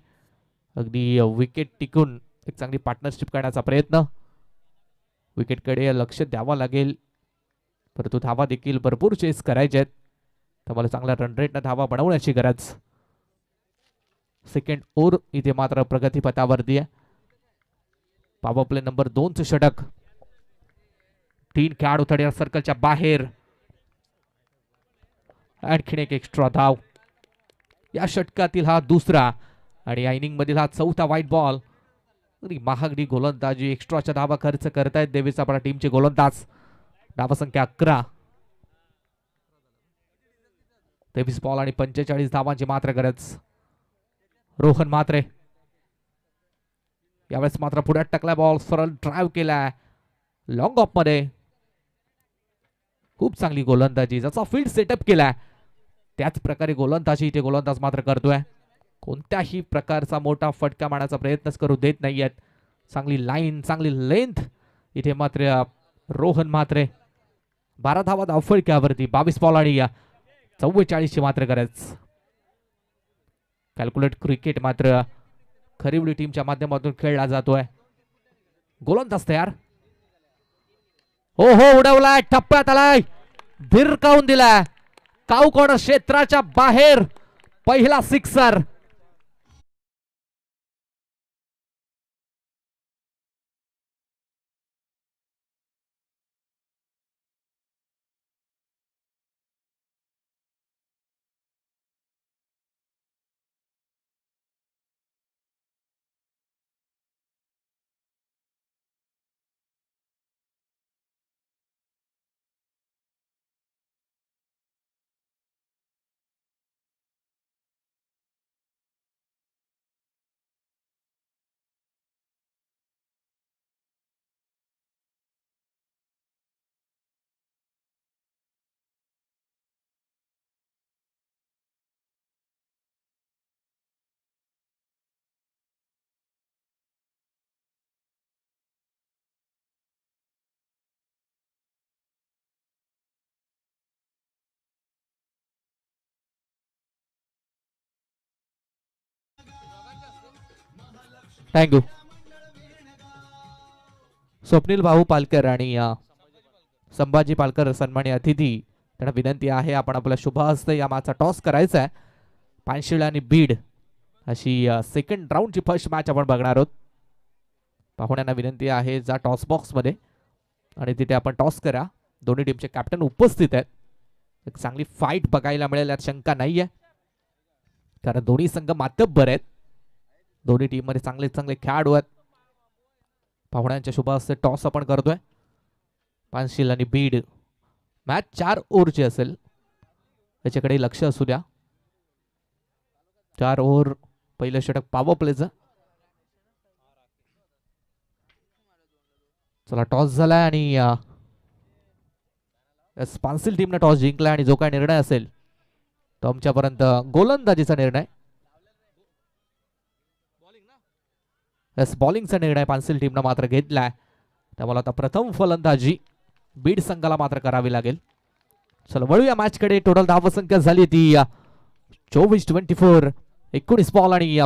अगदी विकेट टिकून एक चांगली पार्टनरशिप करण्याचा प्रयत्न. विकेटकडे लक्ष द्यावं लागेल, परंतु धावा देखील भरपूर चेस करायचे आहेत. त्यामुळे चांगल्या रन रेटनं धावा बनवण्याची गरज. सेकंड ओव्हर इथे मात्र प्रगतीपथावरती आहे. पॉवर प्ले नंबर 2 चे षटक. 3 खेळाडू थर्ड सर्कलच्या बाहेर. आणखीन एक एक्स्ट्रा धाव. या षटकातील हा दुसरा आणि या इनिंग मधील हा चौथा व्हाईट बॉल. महागडी गोलंदाजी, एक्स्ट्राच्या धावा खर्च करतायत देवीचापाडा टीमचे गोलंदाज. धावसंख्या 11. 23 बॉल आणि 45 धावांची मात्र गरज. रोहन म्हात्रे यावेळेस मात्र पुढे टकला बॉल सरळ ड्राईव्ह केलाय लॉंग ऑफ मध्ये. खूप चांगली गोलंदाजी, जसा फील्ड सेटअप केलाय त्याच प्रकारे गोलंदाजी इथे गोलंदाज मात्र करतोय. कोणत्याही प्रकारचा मोठा फटका मारण्याचा प्रयत्नच करू देत नाहीयेत. चांगली लाईन, चांगली लेंथ इथे मात्र रोहन म्हात्रे. 12 धावा धावफलक्यावरती. 22 बॉल आणि 44 ची मात्र गरज. कॅल्क्युलेट क्रिकेट मात्र खरिवली टीमच्या माध्यमातून खेळला जातोय. गोलंदाज तयार. हो हो उडवलाय, टप्प्यात आलाय, भिरकावून दिलाय. काऊ कॉर्नर क्षेत्राच्या बाहेर पहिला सिक्सर. थँक्यू. स्वप्नील भाऊ पालकर आणि संभाजी पालकर सन्माननीय अतिथी, त्यांना विनंती आहे आपण आपल्या शुभ हस्ते या मॅचचा टॉस करायचा आहे. पानशिळ आणि बीड अशी सेकंड राऊंडची फर्स्ट मॅच आपण बघणार आहोत. पाहुण्यांना विनंती आहे जा टॉस बॉक्स मध्ये आणि तिथे आपण टॉस करा. दोन्ही टीमचे कॅप्टन उपस्थित आहेत. एक चांगली फाईट बघायला मिळेल यात शंका नाहीये, कारण दोन्ही संघ मातब्बर आहेत. दोन्ही टीम मध्ये चांगले चांगले खेळाडू आहेत. पाहुण्यांच्या शुभ हस्ते टॉस आपण करतोय. पानशिल आणि बीड मॅच 4 ओव्हरची असेल, याच्याकडे लक्ष असू द्या. 4 ओव्हर पहिलं षटक पॉवर प्लेचं. चला टॉस झालाय आणि पानसिल टीमने टॉस जिंकला आणि जो काय निर्णय असेल तो आमच्यापर्यंत गोलंदाजीचा निर्णय. बॉलिंगचा निर्णय पानसिल टीमनं मात्र घेतलाय. त्यामुळे आता प्रथम फलंदाजी बीड संघाला मात्र करावी लागेल. चला वळूया मॅच कडे. टोटल धावसंख्या झाली ती 24-24. 19 बॉल आणि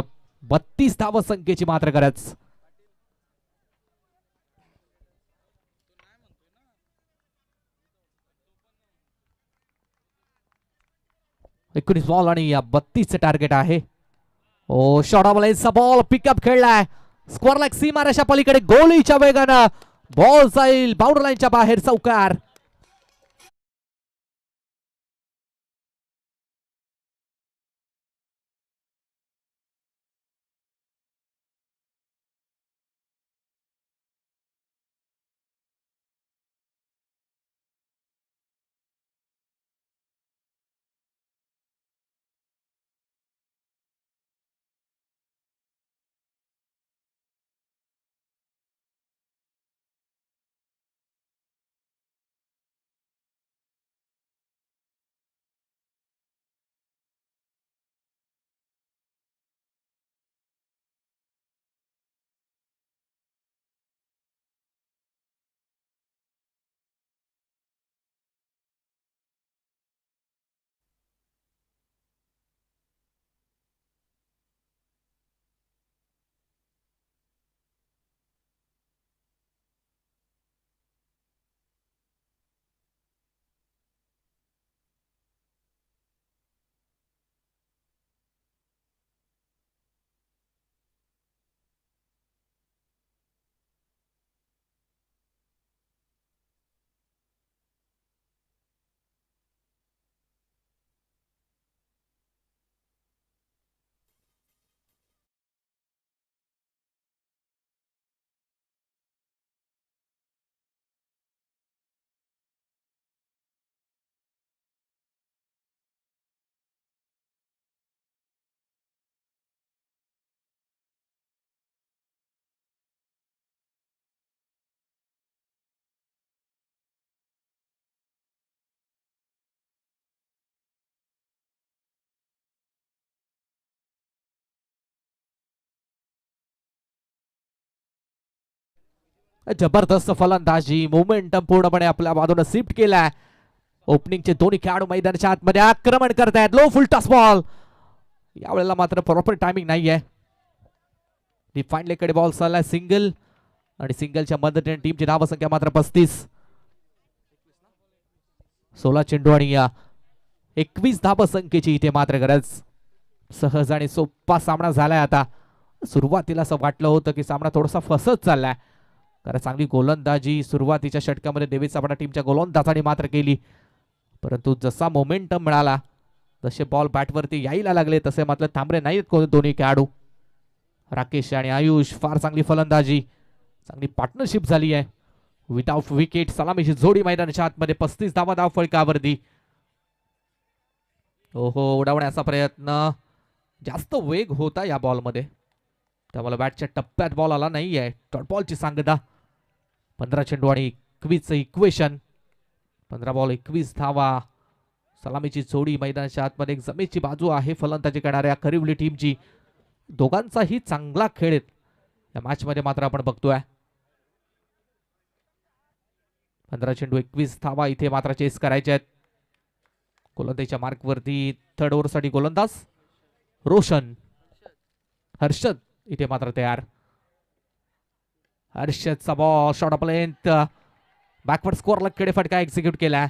32 धावसंख्येची मात्र गरज. एकोणीस बॉल आणि 32 टार्गेट आहे. ओ शॉर्ट ऑफ लाईनचा बॉल पिकअप खेळलाय. स्क्वेअर लाईक सीमारेषा पलीकडे गोलीच्या वेगानं बॉल जाईल बाउंड्री लाईनच्या बाहेर. चौकार. जबरदस्त फलंदाजी, मोमेंटम पूर्णपणे आपल्या बाजूने शिफ्ट केलाय. ओपनिंगचे दोन्ही खेळाडू मैदानाच्या आतमध्ये आक्रमण करतायत. लो फुल टॉस बॉल, यावेळेला मात्र प्रॉपर टायमिंग नाहीये. डिफाईन लेकडे बॉल चाललाय सिंगल, आणि सिंगलच्या मदतीने टीमची धावसंख्या मात्र 35. 16 चेंडू आणि 21 धावसंख्येची इथे मात्र गरज. सहज आणि सोपा सामना झालाय. आता सुरुवातीला असं वाटलं होतं की सामना थोडासा फसत चाललाय, कारण चांगली गोलंदाजी सुरुवातीच्या षटकामध्ये डेव्हिड साबणा टीमच्या गोलंदाजाने मात्र केली. परंतु जसा मोमेंटम मिळाला, जसे बॉल बॅटवरती यायला लागले, तसे मात्र थांबले नाहीत कोण दोन्ही खेळाडू. राकेश आणि आयुष फार चांगली फलंदाजी, चांगली पार्टनरशिप झाली आहे. विदाउट विकेट सलामीची जोडी मैदानाच्या आतमध्ये 35 धावा धाव फळकावरती. ओहो, उडवण्याचा प्रयत्न, जास्त वेग होता या बॉलमध्ये, त्यामुळे बॅटच्या टप्प्यात बॉल आला नाहीये. डॉट बॉलची सांगता. 15 चेंडू आणि 21 इक्वेशन. 15 बॉल 21 धावा. सलामीची जोडी मैदानाच्या आतमध्ये, एक जमेची बाजू आहे फलंदाजी करणाऱ्या करिवली टीमची. दोघांचाही चांगला खेळ या मॅच मध्ये मात्र आपण बघतोय. 15 चेंडू 21 धावा इथे मात्र चेस करायचे आहेत. गोलंदाजीच्या मार्कवरती थर्ड ओव्हरसाठी गोलंदाज रोशन. हर्षद इथे मात्र तयार. हर्षदचा ball short of length, backward स्कोअरला कडे फटका एक्झिक्यूट केला.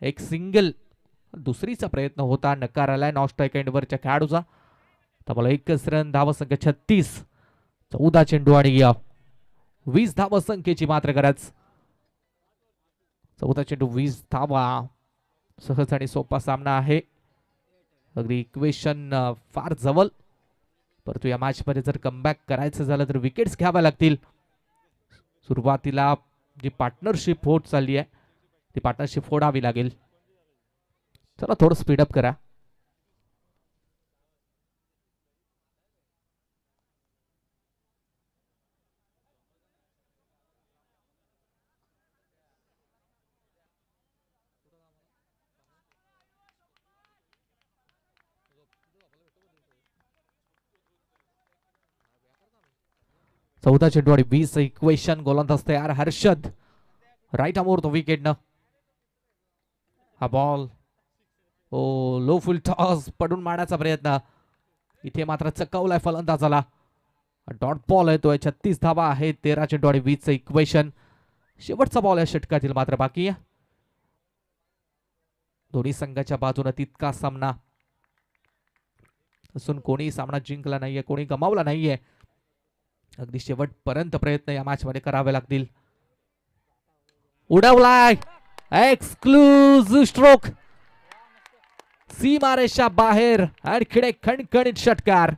एक सिंगल, दुसरीचा प्रयत्न होता, नकार आलाय नॉन स्ट्राईक एंडवरच्या खेळाडूचा. त्यामुळे 1 रन, धावसंख्या 36. 14 चेंडू आणि 20 धावसंख्येची मात्र गरज. 14 चेंडू 20 धावा. सहज आणि सोपा सामना आहे. अगदी इक्वेशन फार जवळ, परंतु या मॅच मध्ये जर कमबॅक करायचं झालं तर विकेट्स घ्याव्या लागतील. सुरुवातीला जी पार्टनरशिप होत चालली आहे, ती पार्टनरशिप फोडावी लागेल. चला थोडं स्पीडअप करा. चौदा चेंडू आणि 20 इक्वेशन. गोलंदाज तयार हर्षद. राईट अमोर तो विकेट न. हा बॉल ओ लो फुल टॉस, पडून मारण्याचा प्रयत्न, इथे मात्र चकवलाय फलंदाजाला. डॉट बॉल येतोय. 36 धावा आहे. 13 चेंडू आणि 20 इक्वेशन. शेवटचा बॉल या षटकातील मात्र बाकी आहे. दोन्ही संघाच्या बाजूने तितका सामना असून कोणी सामना जिंकला नाहीये, कोणी गमावला नाहीये. अगदी शेवटपर्यंत प्रयत्न या मॅच मध्ये करावे लागतील. उडवलाय, एक्सक्लुझिव्ह स्ट्रोक, सीमारेषा बाहेर, आणखी एक खणखणीत षटकार.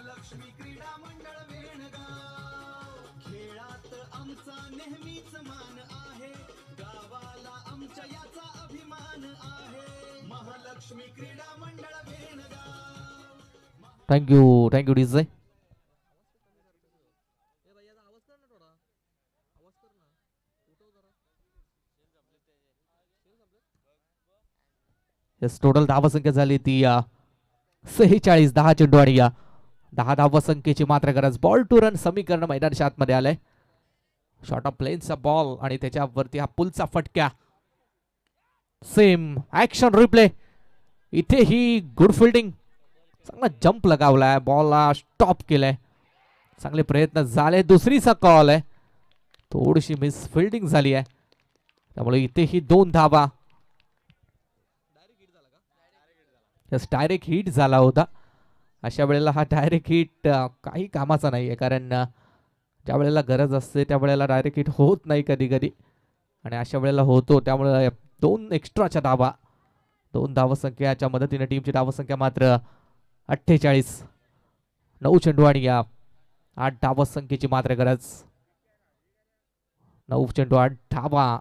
महालक्ष्मी क्रीडा मंडळ वेणगाव, खेळात आमचा नेहमीच मान आहे, गावाला आमच्या याचा अभिमान आहे. महालक्ष्मी क्रीडा मंडळ वेणगाव. Thank you DJ. टोटल धावसंख्या झाली ती 46. 10 चेंडू आणि 10 धावसंख्येची मात्र गरज. बॉल टू रन समीकरण मैदानाच्या आतमध्ये आलंय. शॉर्ट ऑफ प्लेनचा बॉल आणि त्याच्यावरती हा पुलचा फटका. Same action replay. इथे ही गुड फिल्डिंग. चांगला जंप लगावलाय, बॉलला स्टॉप केलाय, चांगले प्रयत्न झाले. दुसरीचा कॉल आहे, थोडीशी मिस फिल्डिंग झाली आहे, त्यामुळे इथेही 2 धावा. डायरेक्ट हिट झाला होता. अशा वेळेला हा डायरेक्ट हिट काही कामाचा नाही आहे, कारण ज्या वेळेला गरज असते त्या वेळेला डायरेक्ट हिट होत नाही कधी कधी, आणि अशा वेळेला होतो. त्यामुळे 2 एक्स्ट्राच्या धावा, 2 धावसंख्याच्या मदतीने टीमची धावसंख्या मात्र 48. 9 चेंडू आणि 8 धावसंख्येची मात्र गरज. 9 चेंडू 8 धावा.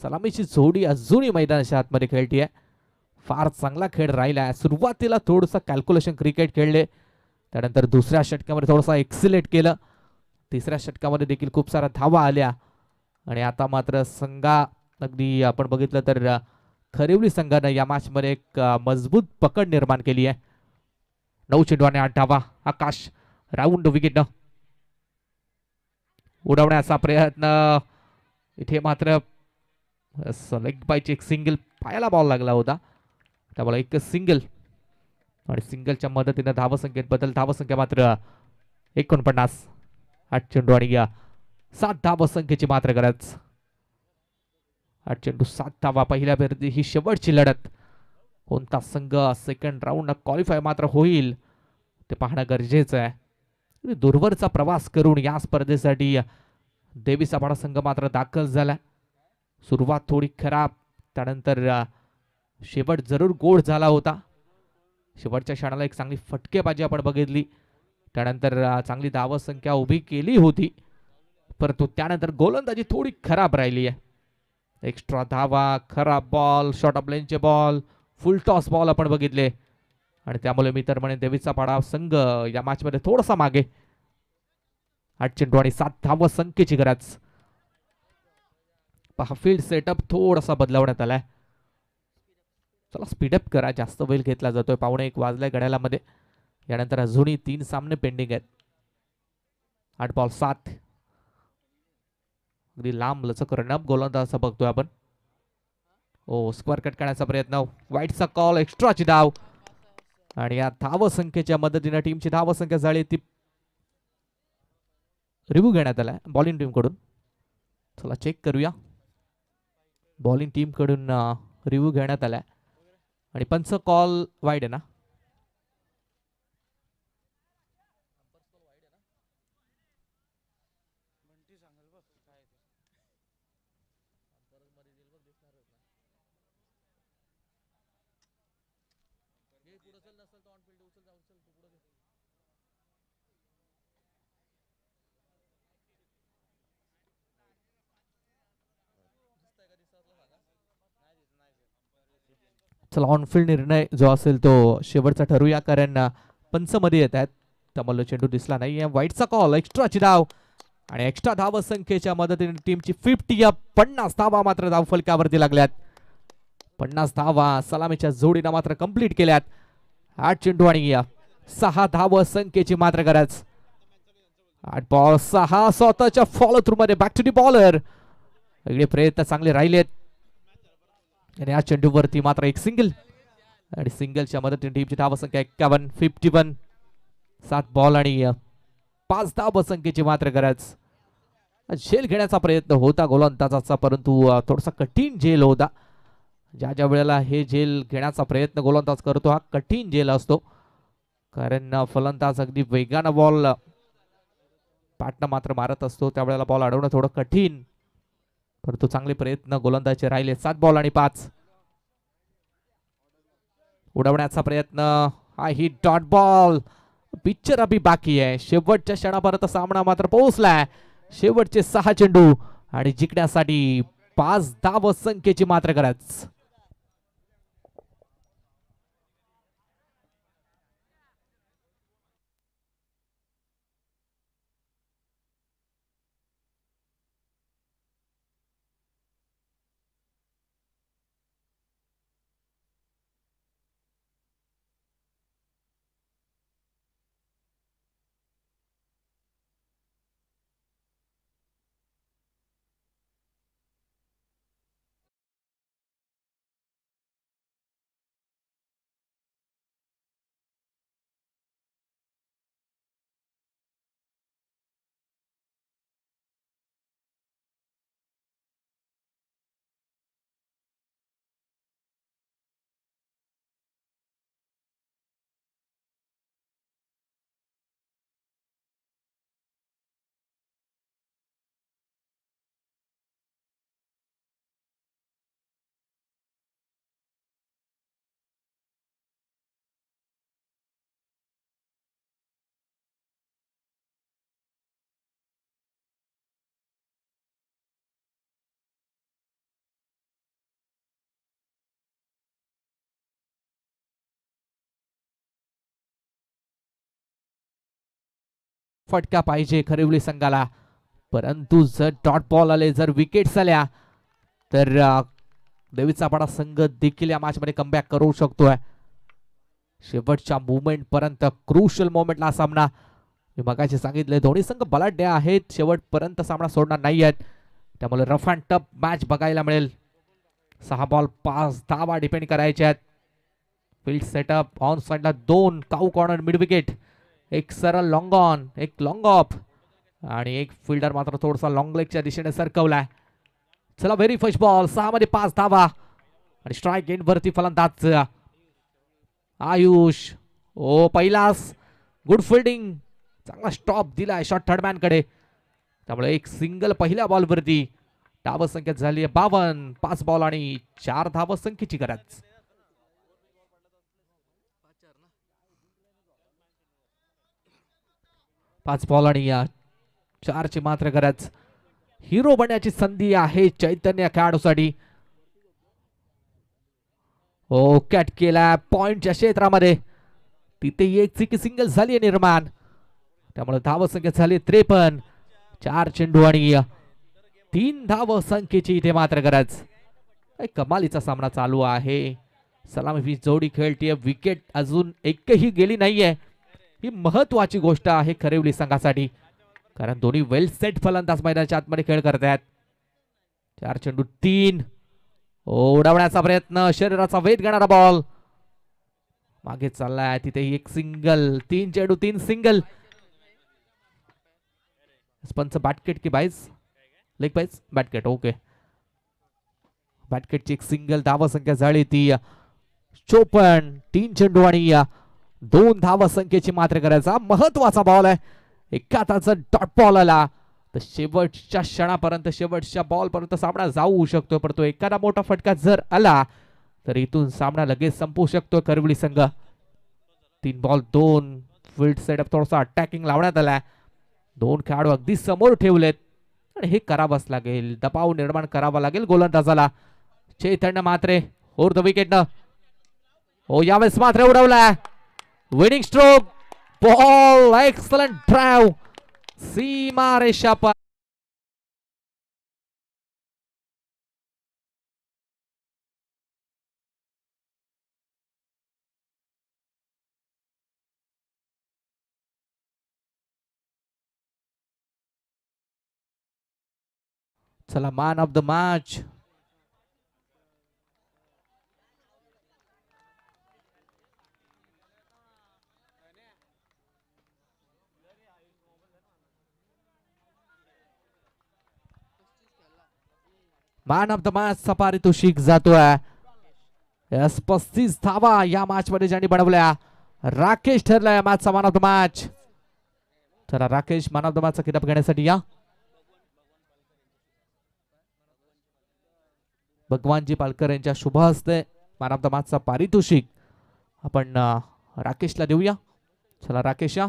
सलामीची जोडी अजूनही मैदानाच्या आतमध्ये खेळतीये. फार चांगला खेळ राहिला. सुरुवातीला थोडंसं कॅल्क्युलेशन क्रिकेट खेळले, त्यानंतर दुसऱ्या षटकामध्ये थोडंसं एक्सिलेट केलं, तिसऱ्या षटकामध्ये देखील खूप साऱ्या धावा आल्या, आणि आता मात्र संघा अगदी आपण बघितलं तर खरिवली संघानं या मॅचमध्ये एक मजबूत पकड निर्माण केली आहे. 9 चेंडू आणि 8 धावा. आकाश राऊंड विकेट उडवण्याचा प्रयत्न. इथे मात्र लेग बायची एक सिंगल, पायाला बॉल लागला होता, त्यामुळे एक सिंगल, आणि सिंगलच्या मदतीने धावसंख्येत बदल. धावसंख्या मात्र 49. 8 चेंडू आणि 7 धावसंख्येची मात्र गरज. 8 चेंडू 7 धावा. पहिल्या फेरीची ही शेवटची लढत. कोणता संघ सेकंड राऊंड क्वालिफाय मात्र होईल ते पाहणं गरजेचं आहे. दूरवरचा प्रवास करून या स्पर्धेसाठी देवी सापाडा संघ मात्र दाखल झाला. सुरुवात थोडी खराब, त्यानंतर शेवट जरूर गोड झाला होता. शेवटच्या क्षणाला एक चांगली फटकेबाजी आपण बघितली, त्यानंतर चांगली धावसंख्या उभी केली होती, परंतु त्यानंतर गोलंदाजी थोडी खराब राहिली आहे. एक्स्ट्रा धावा, खराब बॉल, शॉर्ट ऑफ लेनचे बॉल, फुल टॉस बॉल आपण बघितले, आणि त्यामुळे मी तर म्हणे देवीचा पाडा संघ या मॅचमध्ये थोडासा मागे. 8 चेंडू आणि 7 धावसंख्येची गरज. पहा फील्ड सेटअप थोडासा बदलवण्यात आलाय. चला स्पीडअप करा, जास्त वेळ घेतला जातोय. 1:15 वाजलाय घड्याळामध्ये. यानंतर अजूनही 3 सामने पेंडिंग आहेत. 8 बॉल 7. अगदी लांब लचक रनअप गोलंदाज असं बघतोय आपण. ओ स्क्वेअर कट करण्याचा प्रयत्न, वाईटचा कॉल, एक्स्ट्राची धाव, आणि या धावसंख्येच्या मदतीने टीमची धावसंख्या झाली ती रिव्ह्यू घेण्यात आलाय बॉलिंग टीम कडून. चला चेक करूया. बॉलिंग टीम कडून रिव्ह्यू घेण्यात आलाय, आणि पंच कॉल वाईड आहे ना. चला ऑनफिल्ड निर्णय जो असेल तो शेवटचा ठरूया, कारण पंचमध्ये येत आहेत, त्यामुळे चेंडू दिसला नाही. वाईटचा कॉल, एक्स्ट्राची धाव, आणि एक्स्ट्रा धाव संख्येच्या मदतीने टीमची 50 धावा मात्र धावफलकावरती लागल्यात. 50 धावा सलामीच्या जोडीनं मात्र कंप्लीट केल्यात. 8 चेंडू आणि 6 धाव संख्येची मात्र गरज. 8 बॉल 6. स्वतःच्या फॉलो थ्रू मध्ये बॅक टू दी बॉलर. वेगळे प्रयत्न चांगले राहिलेत, आणि या चेंडूवरती मात्र एक सिंगल, आणि सिंगलच्या मदतीने टीमची धावसंख्या 51. 51. 7 बॉल आणि 5 धाव संख्येची मात्र गरज. झेल घेण्याचा प्रयत्न होता गोलंदाजाचा, परंतु थोडासा कठीण झेल होता. ज्या वेळेला हे झेल घेण्याचा प्रयत्न गोलंदाज करतो हा कठीण झेल असतो, कारण फलंदाज अगदी वेगानं बॉल पाटणं मात्र मारत असतो, त्यावेळेला बॉल अडवणं थोडं कठीण, परंतु चांगले प्रयत्न गोलंदाजाचे राहिले. 7 बॉल आणि 5. उडवण्याचा प्रयत्न, हा ही डॉट बॉल पिक्चर अभी बाकी आहे. शेवटच्या क्षणापर्यंत सामना मात्र पोहोचलाय. शेवटचे 6 चेंडू आणि जिंकण्यासाठी 5 धाव संख्येची मात्र गरज. फटका पाहिजे खरिवली संघाला, परंतु जर डॉट बॉल आले, जर विकेट्स आल्या तर देवीचा पाडा संघ देखील या मॅच मध्ये कमबॅक करू शकतोय. शेवटच्या मुवमेंट पर्यंत क्रुशियल मोमेंटला सामना. मी मगाशी सांगितले दोन्ही संघ बलाढ्य आहेत, शेवटपर्यंत सामना सोडणार नाहीयेत. त्यामुळे रफ अँड टफ मॅच बघायला मिळेल. 6 बॉल 5 धावा डिपेंड करायचे आहेत. फील्ड सेटअप ऑन साइडला 2 काऊ कॉर्नर मिड विकेट, एक सरळ लॉंग ऑन, एक लॉंग ऑफ आणि एक फिल्डर मात्र थोडासा लॉंग लेगच्या दिशेने सरकवलाय. चला व्हेरी फर्स्ट बॉल 6 मध्ये 5 धावा आणि स्ट्राईक एंड वरती फलंदाज आयुष. ओ पहिलाच गुड फिल्डिंग, चांगला स्टॉप दिलाय शॉट थर्ड मॅन कडे. त्यामुळे एक सिंगल पहिल्या बॉल वरती. धाव संख्या झाली 52. 5 बॉल आणि 4 धाव संख्येची गरज. 5 बॉल आणि 4 ची मात्र गरज. हिरो बनण्याची संधी आहे चैतन्य खेळाडूसाठी. ओ कॅट केला पॉइंटच्या क्षेत्रामध्ये, तिथे एक सिंगल झाली निर्माण. त्यामुळे धाव संख्या झाली 53. 4 चेंडू आणि 3 धाव संख्येची इथे मात्र गरज. कमालीचा सामना चालू आहे. सलामी जोडी खेळतीये, विकेट अजून एकही गेली नाहीये. ही महत्वाची गोष्ट आहे खरिवली संघासाठी, कारण दोन्ही वेल सेट फलंदाज मैदानाच्या आतमध्ये खेळ करतायत. 4 चेंडू 3. उडवण्याचा प्रयत्न, शरीराचा वेध घेणारा बॉल मागे चाललाय. तिथे एक सिंगल. 3 चेंडू 3 सिंगल. पंच बॅटकेट की बाईज लेग बाईज बॅटकेट. ओके, बॅटकेटची एक सिंगल. धाव संख्या झाली ती 54. 3 चेंडू आणि 2 धाव संख्येची मात्र करायचा. महत्वाचा बॉल आहे. एखादा डॉट बॉल आला तर शेवटच्या क्षणापर्यंत, शेवटच्या बॉल पर्यंत सामना जाऊ शकतो. परंतु एखादा मोठा फटका जर आला तर इथून सामना लगेच संपू शकतो खरिवली संघ. 3 बॉल 2. फील्ड सेटअप थोडासा अटॅकिंग लावण्यात आलाय. 2 खेळाडू अगदी समोर ठेवलेत आणि हे करावंच लागेल. दबाव निर्माण करावा लागेल गोलंदाजाला. Chaitanya Matre over the wicket. हो यावेळेस मात्र उडवलाय. Winning stroke. Ball excellent drive. सीमा रेषा पर चला man of the match. Man of the match चा पारितोषिक जातोय. 35 धावा या मॅच मध्ये ज्यांनी बनवल्या, राकेश ठरलाय मॅचचा मॅन ऑफ द मॅच. चला Rakesh man of the match चा किताब घेण्यासाठी या. भगवानजी पालकर यांच्या शुभ हस्ते मॅन ऑफ द मॅच चा पारितोषिक आपण राकेशला देऊया. चला राकेश या